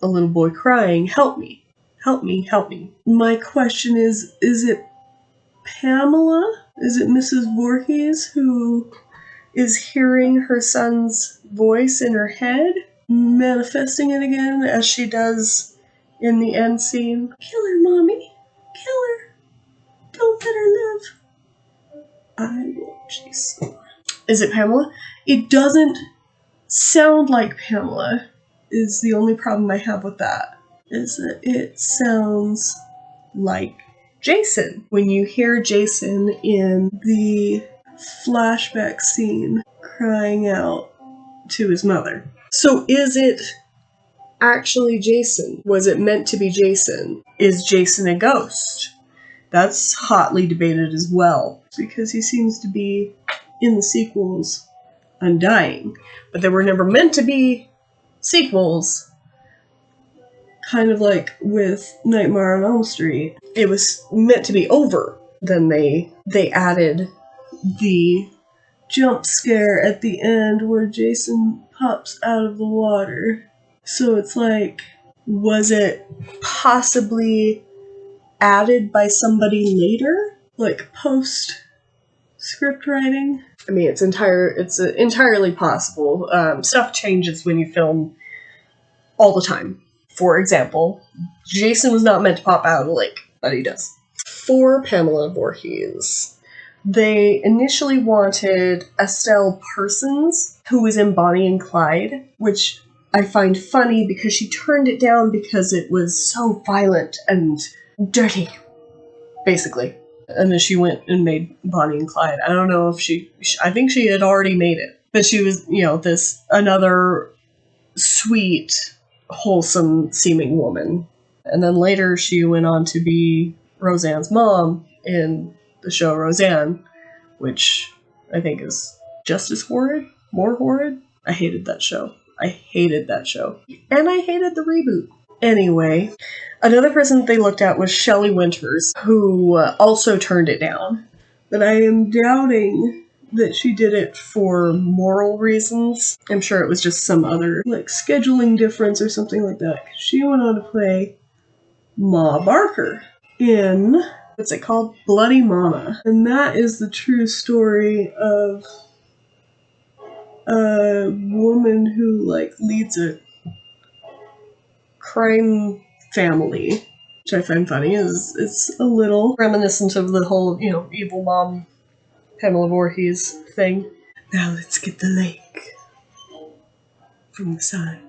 a little boy crying, "Help me, help me, help me." My question is it Pamela? Is it Mrs. Voorhees who is hearing her son's voice in her head, manifesting it again as she does in the end scene? "Kill her, Mommy. Kill her. Don't let her live. I won't, Jason." Is it Pamela? It doesn't sound like Pamela, is the only problem I have with that. Is that it sounds like Jason. When you hear Jason in the flashback scene crying out to his mother. So is it actually Jason? Was it meant to be Jason? Is Jason a ghost? That's hotly debated as well, because he seems to be, in the sequels, undying. But they were never meant to be sequels. Kind of like with Nightmare on Elm Street. It was meant to be over. Then they added the jump scare at the end where Jason pops out of the water. So it's like, was it possibly added by somebody later? Like post script writing? I mean, it's entirely possible. Stuff changes when you film all the time. For example, Jason was not meant to pop out of the lake, but he does. For Pamela Voorhees, they initially wanted Estelle Parsons, who was in Bonnie and Clyde, which I find funny because she turned it down because it was so violent and dirty, basically. And then she went and made Bonnie and Clyde. I don't know if I think she had already made it. But she was, another sweet, wholesome seeming woman. And then later she went on to be Roseanne's mom in the show Roseanne, which I think is just as horrid, more horrid. I hated that show. And I hated the reboot. Anyway, another person that they looked at was Shelley Winters, who also turned it down. But I am doubting that she did it for moral reasons. I'm sure it was just some other, scheduling difference or something like that. She went on to play Ma Barker in, what's it called? Bloody Mama. And that is the true story of a woman who, leads a crime family, which I find funny. It's a little reminiscent of the whole, evil mom Pamela Voorhees thing. Now let's get the lake from the side.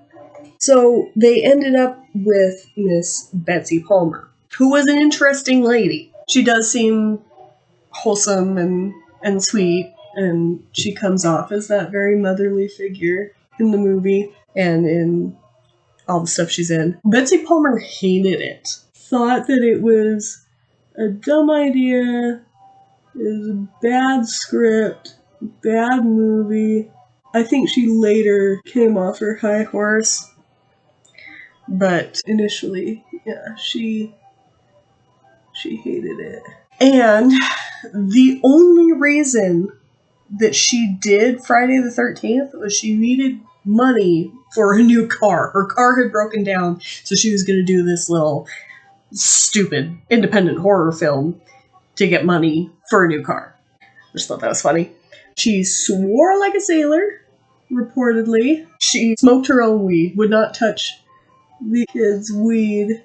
So they ended up with Miss Betsy Palmer, who was an interesting lady. She does seem wholesome and sweet, and she comes off as that very motherly figure in the movie and in all the stuff she's in. Betsy Palmer hated it. Thought that it was a dumb idea, it was a bad script, bad movie. I think she later came off her high horse, but initially, yeah, she hated it. And the only reason that she did Friday the 13th was she needed money for a new car. Her car had broken down, so she was going to do this little stupid independent horror film to get money for a new car. I just thought that was funny. She swore like a sailor, reportedly. She smoked her own weed, would not touch the kids' weed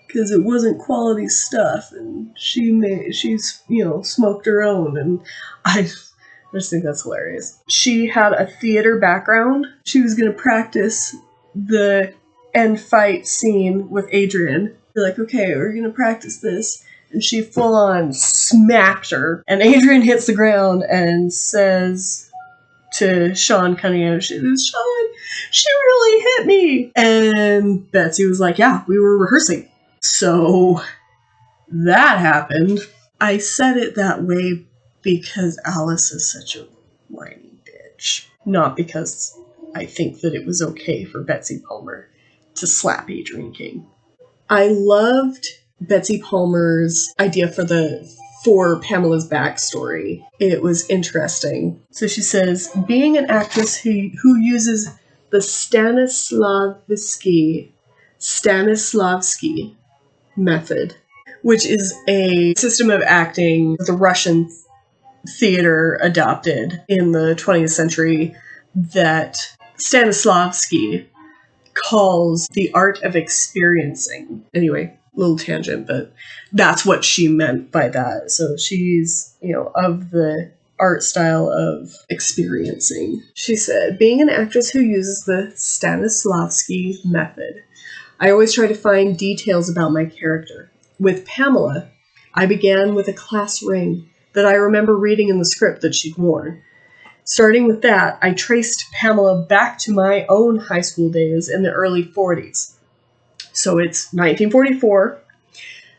because it wasn't quality stuff, and she smoked her own, and I just think that's hilarious. She had a theater background. She was going to practice the end fight scene with Adrian. They're like, okay, we're going to practice this. And she full on smacked her. And Adrian hits the ground and says to Sean Cunningham, Sean, she really hit me. And Betsy was like, yeah, we were rehearsing. So that happened. I said it that way because Alice is such a whiny bitch. Not because I think that it was okay for Betsy Palmer to slap Adrian King. I loved Betsy Palmer's idea for Pamela's backstory. It was interesting. So she says, being an actress who uses the Stanislavski method, which is a system of acting the Russian theater adopted in the 20th century that Stanislavski calls the art of experiencing. Anyway, little tangent, but that's what she meant by that. So she's, of the art style of experiencing. She said, being an actress who uses the Stanislavski method, I always try to find details about my character. With Pamela, I began with a class ring that I remember reading in the script that she'd worn. Starting with that, I traced Pamela back to my own high school days in the early 40s. So it's 1944,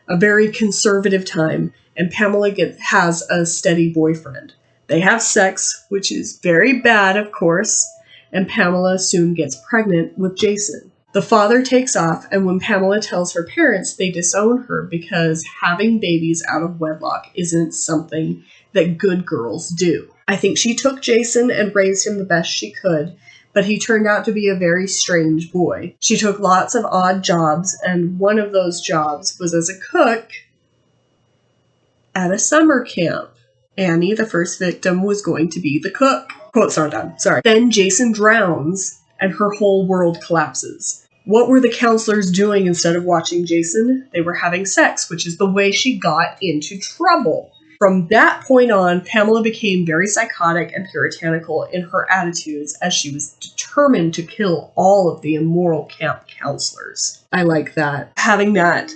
a very conservative time, and Pamela has a steady boyfriend. They have sex, which is very bad, of course, and Pamela soon gets pregnant with Jason. The father takes off, and when Pamela tells her parents, they disown her because having babies out of wedlock isn't something that good girls do. I think she took Jason and raised him the best she could, but he turned out to be a very strange boy. She took lots of odd jobs, and one of those jobs was as a cook at a summer camp. Annie, the first victim, was going to be the cook. Quotes aren't done. Sorry. Then Jason drowns, and her whole world collapses. What were the counselors doing instead of watching Jason? They were having sex, which is the way she got into trouble. From that point on, Pamela became very psychotic and puritanical in her attitudes as she was determined to kill all of the immoral camp counselors. I like that. Having that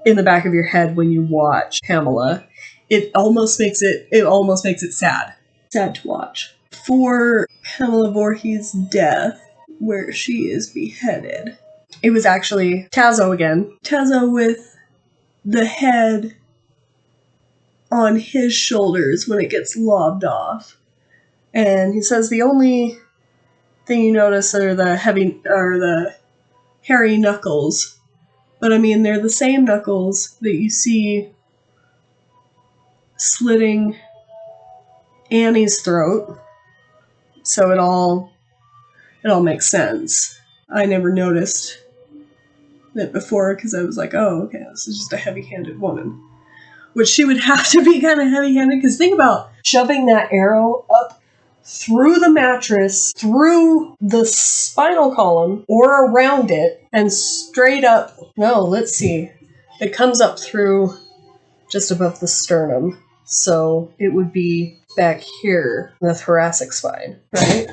in the back of your head when you watch Pamela, it almost makes it sad. Sad to watch. For Pamela Voorhees' death, where she is beheaded, it was actually Tazo again. Tazo with the head on his shoulders when it gets lobbed off. And he says the only thing you notice are the hairy knuckles. But I mean, they're the same knuckles that you see slitting Annie's throat. So it all makes sense. I never noticed it before because I was like, oh, okay, this is just a heavy-handed woman. Which she would have to be kind of heavy-handed, because think about shoving that arrow up through the mattress, through the spinal column, or around it, and straight up. No, let's see. It comes up through just above the sternum. So it would be back here, the thoracic spine, right?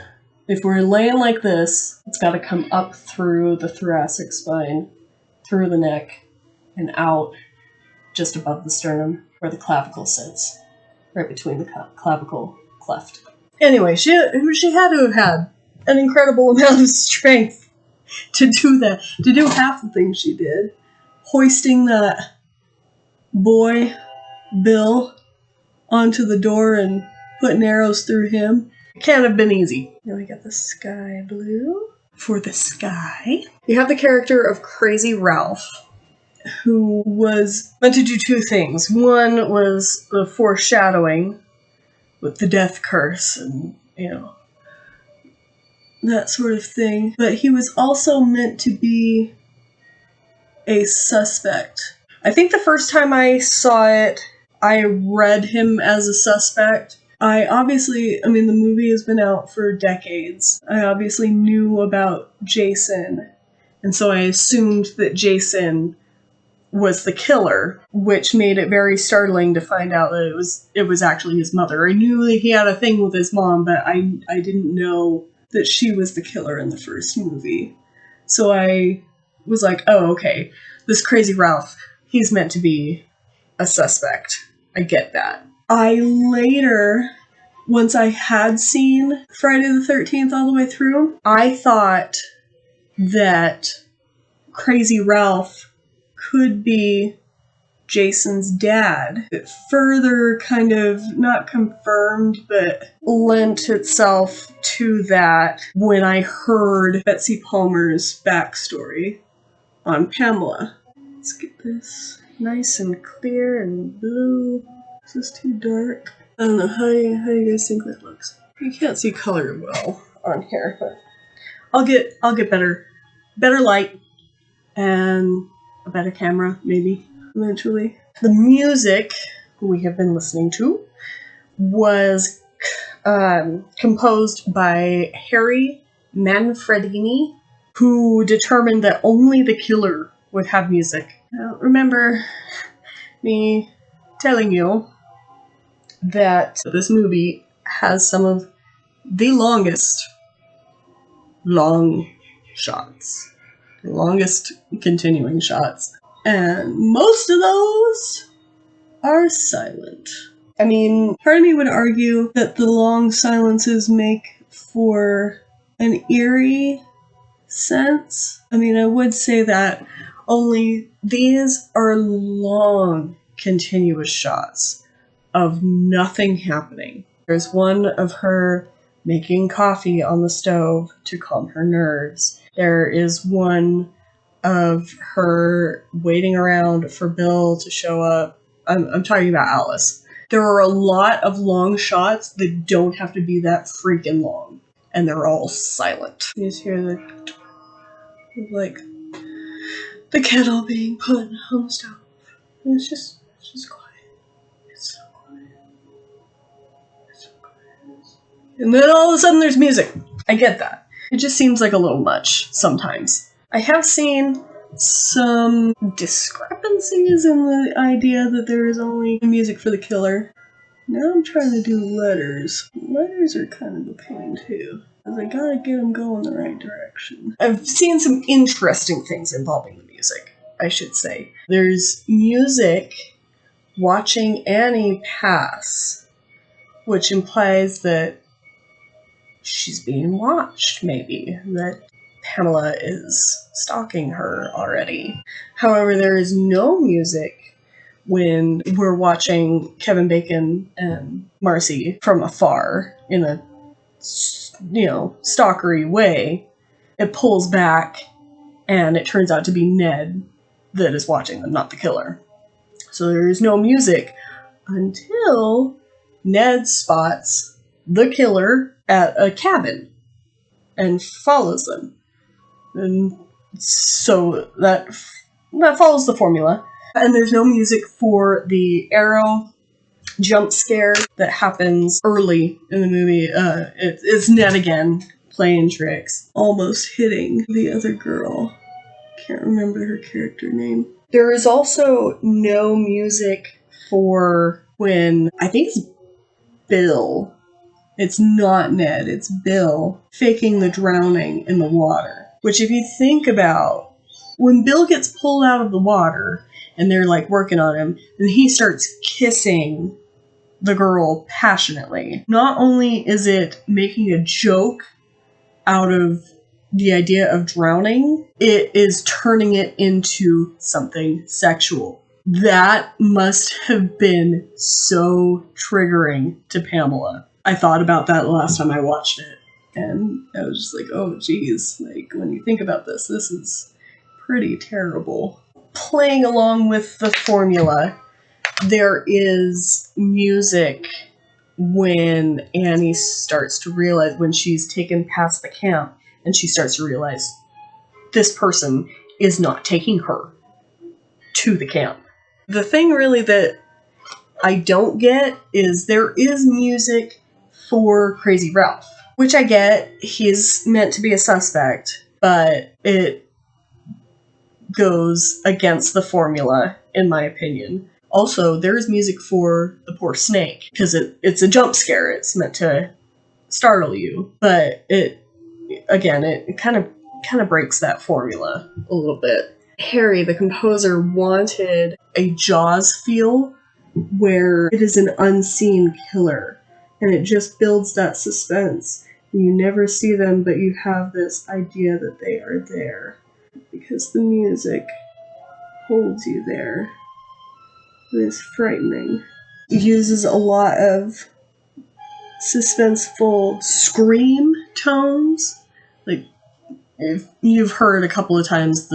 If we're laying like this, it's got to come up through the thoracic spine, through the neck, and out just above the sternum where the clavicle sits, right between the clavicle cleft. Anyway, she had to have had an incredible amount of strength to do that, to do half the things she did. Hoisting that boy, Bill, onto the door and putting arrows through him. It can't have been easy. Now we got the sky blue for the sky. You have the character of Crazy Ralph, who was meant to do two things. One was the foreshadowing with the death curse and, that sort of thing. But he was also meant to be a suspect. I think the first time I saw it, I read him as a suspect. The movie has been out for decades. I obviously knew about Jason, and so I assumed that Jason was the killer, which made it very startling to find out that it was actually his mother. I knew that he had a thing with his mom, but I didn't know that she was the killer in the first movie. So I was like, oh, okay, this Crazy Ralph, he's meant to be a suspect. I get that. I later, once I had seen Friday the 13th all the way through, I thought that Crazy Ralph could be Jason's dad. It further kind of, not confirmed, but lent itself to that when I heard Betsy Palmer's backstory on Pamela. Let's get this nice and clear and blue. This is too dark. I don't know, how do you guys think that looks? You can't see color well on here, but I'll get better light and a better camera, maybe, eventually. The music we have been listening to was composed by Harry Manfredini, who determined that only the killer would have music. Now, remember me telling you that this movie has some of the longest long shots. The longest continuing shots. And most of those are silent. I mean, part of me would argue that the long silences make for an eerie sense. I mean, I would say that, only these are long, continuous shots of nothing happening. There's one of her making coffee on the stove to calm her nerves. There is one of her waiting around for Bill to show up. I'm talking about Alice. There are a lot of long shots that don't have to be that freaking long. And they're all silent. You just hear the kettle being put on the stove. And it's just quiet. It's so quiet. It's so quiet. And then all of a sudden there's music. I get that. It just seems like a little much sometimes. I have seen some discrepancies in the idea that there is only music for the killer. Now I'm trying to do letters. Letters are kind of a pain too, because I gotta get them going the right direction. I've seen some interesting things involving the music, I should say. There's music watching Annie pass, which implies that she's being watched, maybe. That Pamela is stalking her already. However, there is no music when we're watching Kevin Bacon and Marcy from afar in a, stalkery way. It pulls back, and it turns out to be Ned that is watching them, not the killer. So there is no music until Ned spots the killer at a cabin and follows them. And so that follows the formula. And there's no music for the arrow jump scare that happens early in the movie. It's Ned again playing tricks, almost hitting the other girl. Can't remember her character name. There is also no music for when, I think it's Bill. It's not Ned, it's Bill faking the drowning in the water. Which, if you think about, when Bill gets pulled out of the water and they're like working on him, and he starts kissing the girl passionately. Not only is it making a joke out of the idea of drowning, it is turning it into something sexual. That must have been so triggering to Pamela. I thought about that the last time I watched it, and I was just like, oh geez, like when you think about this, this is pretty terrible. Playing along with the formula, there is music when Annie starts to realize, when she's taken past the camp, and she starts to realize this person is not taking her to the camp. The thing really that I don't get is there is music for Crazy Ralph, which I get, he's meant to be a suspect, but it goes against the formula, in my opinion. Also, there is music for the poor snake, because it's a jump scare, it's meant to startle you, but it kind of breaks that formula a little bit. Harry, the composer, wanted a Jaws feel where it is an unseen killer, and it just builds that suspense. You never see them, but you have this idea that they are there, because the music holds you there. It is frightening. It uses a lot of suspenseful scream tones. Like, if you've heard a couple of times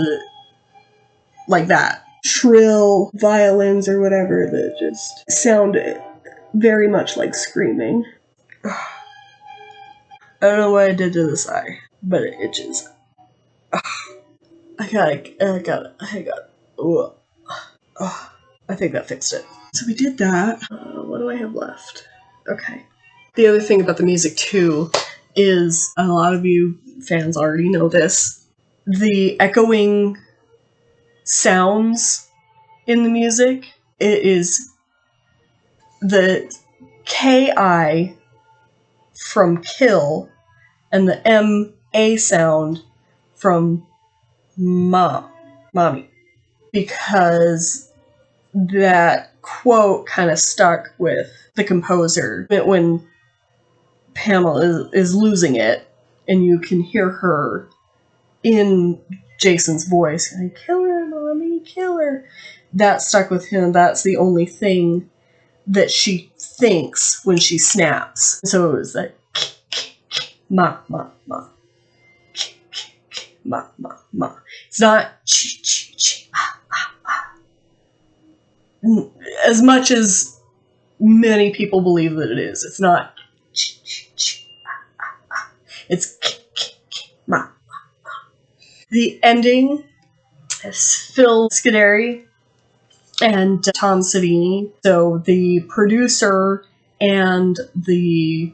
like that. Shrill violins or whatever that just sound very much like screaming. I don't know what I did to this eye, but it itches. I got it. Ugh. I think that fixed it. So we did that. What do I have left? Okay. The other thing about the music, too, is a lot of you fans already know this. The echoing sounds in the music, it is the K-I from kill and the M-A sound from mommy. Because that quote kind of stuck with the composer when Pamela is losing it, and you can hear her in Jason's voice, like, kill her, mommy, kill her. That stuck with him. That's the only thing that she thinks when she snaps. So it was like, ma, ma, ma. Ma, ma, ma. It's not ch, ch, ch, ah, ah, ah. As much as many people believe that it is. It's not ch, ch, ch, ah, ah, ah. It's ma, ma, ma. The ending is Phil Scuderi and Tom Savini. So the producer and the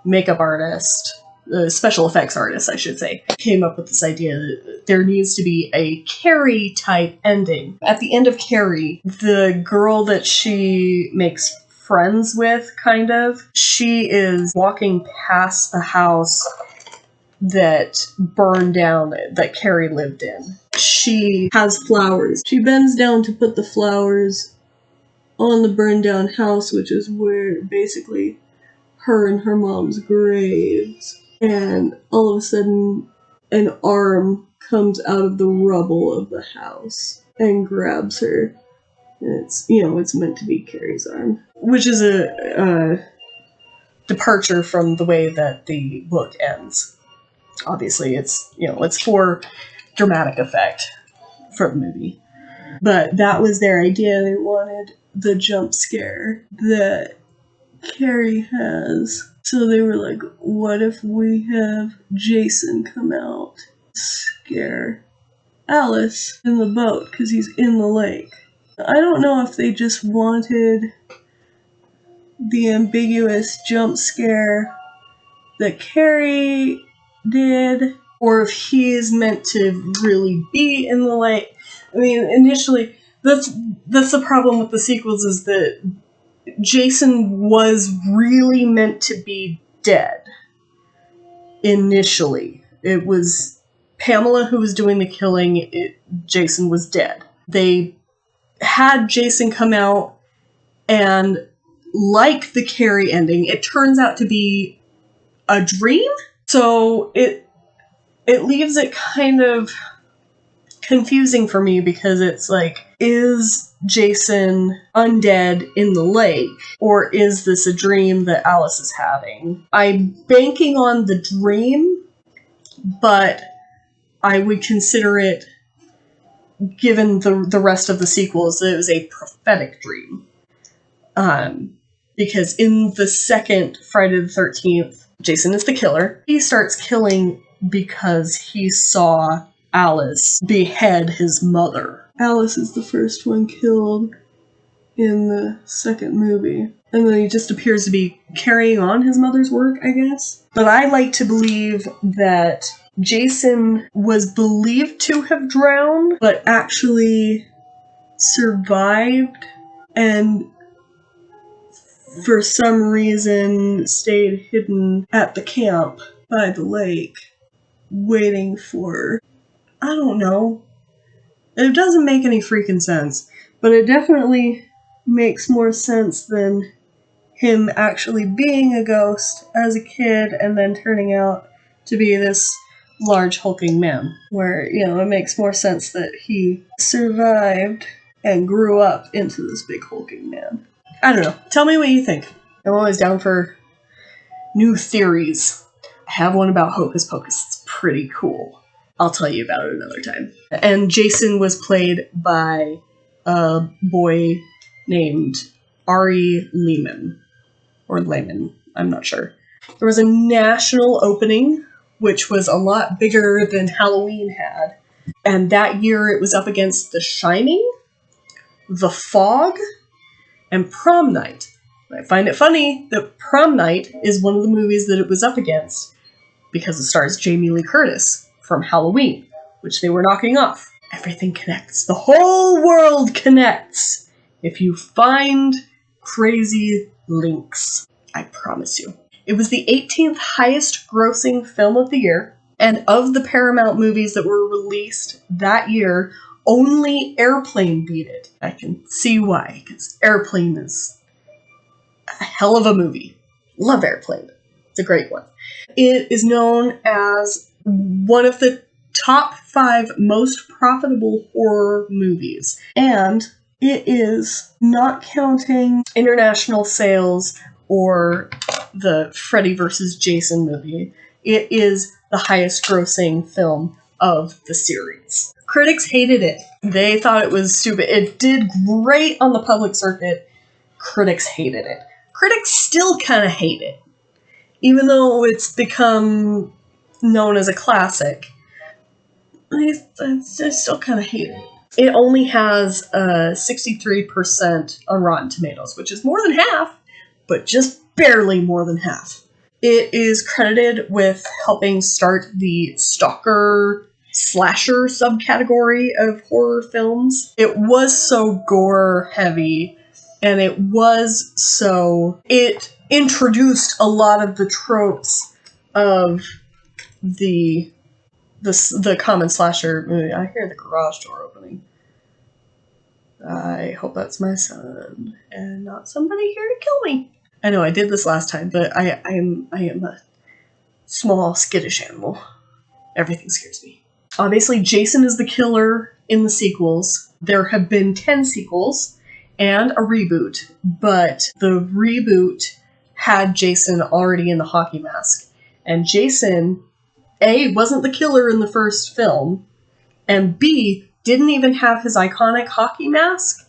makeup artist, the special effects artist, I should say, came up with this idea that there needs to be a Carrie type ending. At the end of Carrie, the girl that she makes friends with, kind of, she is walking past the house that burned down, that Carrie lived in. She has flowers. She bends down to put the flowers on the burned down house, which is where basically her and her mom's graves. And all of a sudden, an arm comes out of the rubble of the house and grabs her. And it's meant to be Carrie's arm. Which is a departure from the way that the book ends. Obviously, it's for dramatic effect for the movie. But that was their idea. They wanted the jump scare that Carrie has. So they were like, what if we have Jason come out, scare Alice in the boat because he's in the lake? I don't know if they just wanted the ambiguous jump scare that Carrie did, or if he's meant to really be in the light. I mean, initially, that's the problem with the sequels, is that Jason was really meant to be dead. Initially, it was Pamela who was doing the killing. Jason was dead. They had Jason come out, and like the Carrie ending, it turns out to be a dream. So it leaves it kind of confusing for me, because it's like, is Jason undead in the lake, or is this a dream that Alice is having? I'm banking on the dream, but I would consider it, given the rest of the sequels, that it was a prophetic dream. Because in the second Friday the 13th, Jason is the killer. He starts killing because he saw Alice behead his mother. Alice is the first one killed in the second movie. And then he just appears to be carrying on his mother's work, I guess. But I like to believe that Jason was believed to have drowned, but actually survived, and for some reason stayed hidden at the camp by the lake, waiting for, I don't know. It doesn't make any freaking sense, but it definitely makes more sense than him actually being a ghost as a kid and then turning out to be this large hulking man, where, it makes more sense that he survived and grew up into this big hulking man. I don't know. Tell me what you think. I'm always down for new theories. I have one about Hocus Pocus. It's pretty cool. I'll tell you about it another time. And Jason was played by a boy named Ari Lehman. Or Lehman, I'm not sure. There was a national opening, which was a lot bigger than Halloween had. And that year it was up against The Shining, The Fog, and Prom Night. I find it funny that Prom Night is one of the movies that it was up against, because it stars Jamie Lee Curtis from Halloween, which they were knocking off. Everything connects. The whole world connects if you find crazy links. I promise you. It was the 18th highest grossing film of the year, and of the Paramount movies that were released that year, only Airplane beat it. I can see why, because Airplane is a hell of a movie. Love Airplane. It's a great one. It is known as one of the top 5 most profitable horror movies, and it is, not counting international sales or the Freddy vs. Jason movie, it is the highest grossing film of the series. Critics hated it. They thought it was stupid. It did great on the public circuit. Critics hated it. Critics still kind of hate it, even though it's become known as a classic. I still kind of hate it. It only has 63% on Rotten Tomatoes, which is more than half, but just barely more than half. It is credited with helping start the stalker slasher subcategory of horror films. It was so gore heavy, and it introduced a lot of the tropes of the common slasher movie. I hear the garage door opening. I hope that's my son and not somebody here to kill me. I know I did this last time, but I am a small, skittish animal. Everything scares me. Obviously, Jason is the killer in the sequels. There have been 10 sequels and a reboot, but the reboot had Jason already in the hockey mask. And Jason, A, wasn't the killer in the first film, and B, didn't even have his iconic hockey mask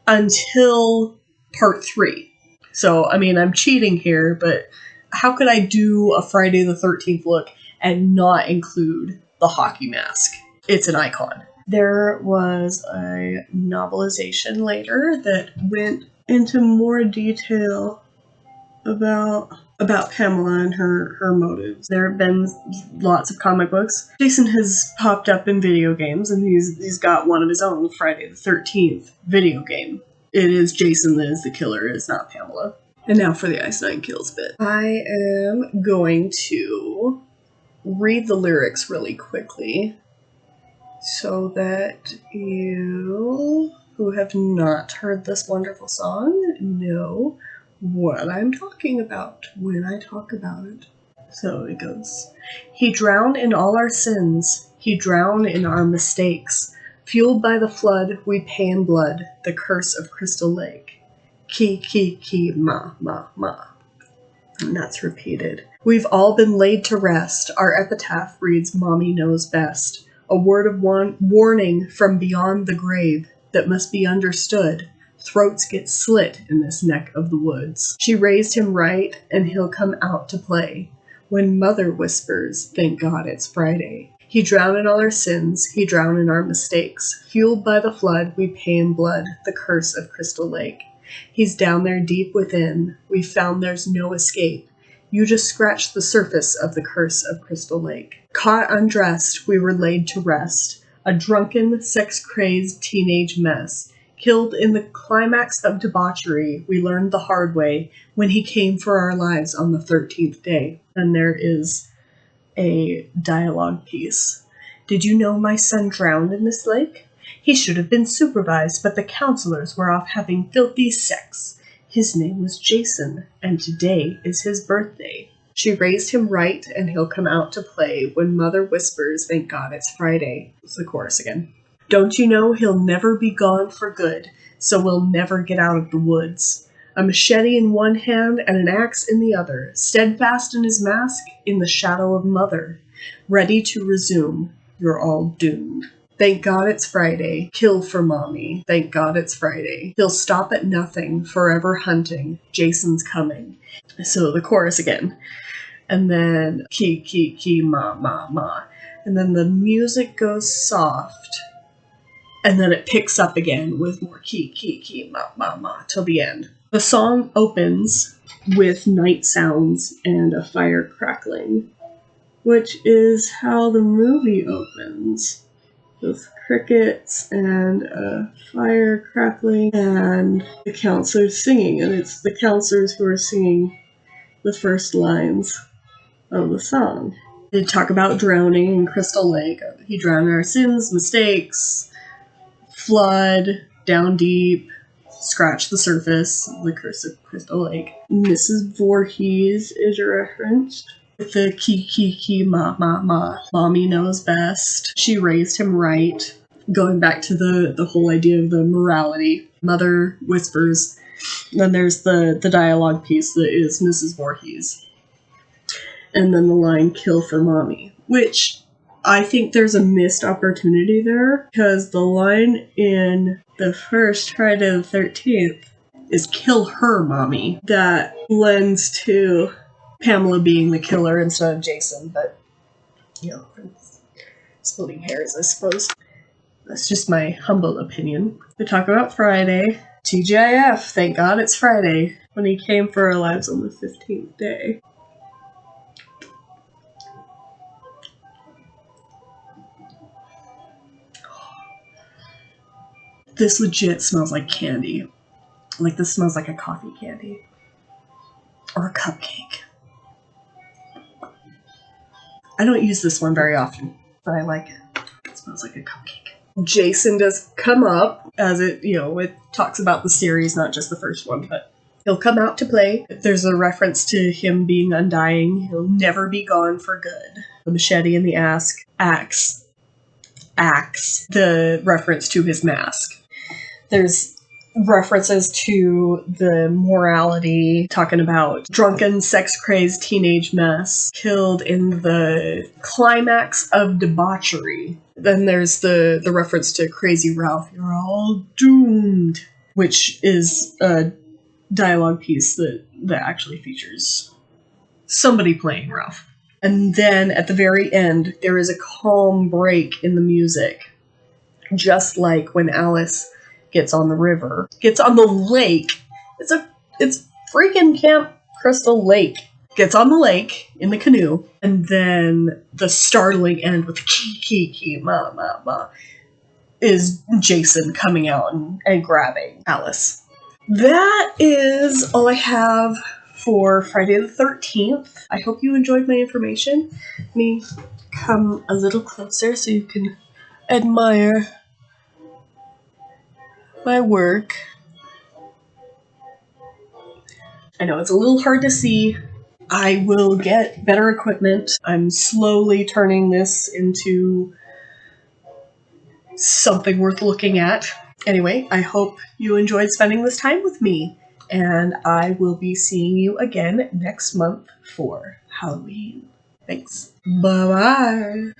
until part 3. So, I mean, I'm cheating here, but how could I do a Friday the 13th look and not include the hockey mask? It's an icon. There was a novelization later that went into more detail about Pamela and her motives. There have been lots of comic books. Jason has popped up in video games, and he's got one of his own, Friday the 13th video game. It is Jason that is the killer, it is not Pamela. And now for the Ice Nine Kills bit. I am going to read the lyrics really quickly so that you who have not heard this wonderful song know what I'm talking about when I talk about it. So it goes, he drowned in all our sins, he drowned in our mistakes. Fueled by the flood, we pay in blood, the curse of Crystal Lake. Ki, ki, ki, ma, ma, ma. And that's repeated. We've all been laid to rest. Our epitaph reads, Mommy knows best. A word of warning from beyond the grave that must be understood. Throats get slit in this neck of the woods. She raised him right, and he'll come out to play. When Mother whispers, thank God it's Friday. He drowned in all our sins, he drowned in our mistakes. Fueled by the flood, we pay in blood, the curse of Crystal Lake. He's down there deep within, we found there's no escape. You just scratched the surface of the curse of Crystal Lake. Caught undressed, we were laid to rest. A drunken, sex-crazed teenage mess. Killed in the climax of debauchery, we learned the hard way when he came for our lives on the 13th day. And there is a dialogue piece. Did you know my son drowned in this lake? He should have been supervised, but the counselors were off having filthy sex. His name was Jason, and today is his birthday. She raised him right, and he'll come out to play when Mother whispers, thank God it's Friday. It's the chorus again. Don't you know he'll never be gone for good, so we'll never get out of the woods. A machete in one hand and an axe in the other, steadfast in his mask in the shadow of Mother. Ready to resume, you're all doomed. Thank God it's Friday, kill for Mommy. Thank God it's Friday. He'll stop at nothing, forever hunting. Jason's coming. So the chorus again. And then ki, ki, ki, ma, ma, ma. And then the music goes soft. And then it picks up again with more ki, ki, ki, ma, ma, ma, till the end. The song opens with night sounds and a fire crackling, which is how the movie opens. With crickets and a fire crackling and the counselors singing. And it's the counselors who are singing the first lines of the song. They talk about drowning in Crystal Lake. He drowned in our sins, mistakes, flood, down deep, scratch the surface, the curse of Crystal Lake. Mrs. Voorhees is referenced with the ki, ki, ki, ma, ma, ma. Mommy knows best. She raised him right. Going back to the whole idea of the morality. Mother whispers. Then there's the dialogue piece that is Mrs. Voorhees. And then the line, kill for Mommy. Which I think there's a missed opportunity there. Because the line in the first Friday the 13th is kill her Mommy. That lends to Pamela being the killer instead of Jason, but, you know, splitting hairs, I suppose. That's just my humble opinion. We talk about Friday. TGIF, thank God it's Friday, when he came for our lives on the 15th day. This legit smells like candy. Like, this smells like a coffee candy. Or a cupcake. I don't use this one very often, but I like it. It smells like a cupcake. Jason does come up, as it, you know, it talks about the series, not just the first one, but he'll come out to play. There's a reference to him being undying. He'll never be gone for good. The machete and the axe, the reference to his mask. There's references to the morality, talking about drunken, sex-crazed teenage mess, killed in the climax of debauchery. Then there's the reference to Crazy Ralph, you're all doomed, which is a dialogue piece that actually features somebody playing Ralph. And then at the very end, there is a calm break in the music, just like when Alice gets on the river, gets on the lake. It's freaking Camp Crystal Lake. Gets on the lake in the canoe, and then the startling end with key, ma, ma, ma, is Jason coming out and grabbing Alice. That is all I have for Friday the 13th. I hope you enjoyed my information. Let me come a little closer so you can admire my work. I know it's a little hard to see. I will get better equipment. I'm slowly turning this into something worth looking at. Anyway, I hope you enjoyed spending this time with me, and I will be seeing you again next month for Halloween. Thanks. Bye-bye.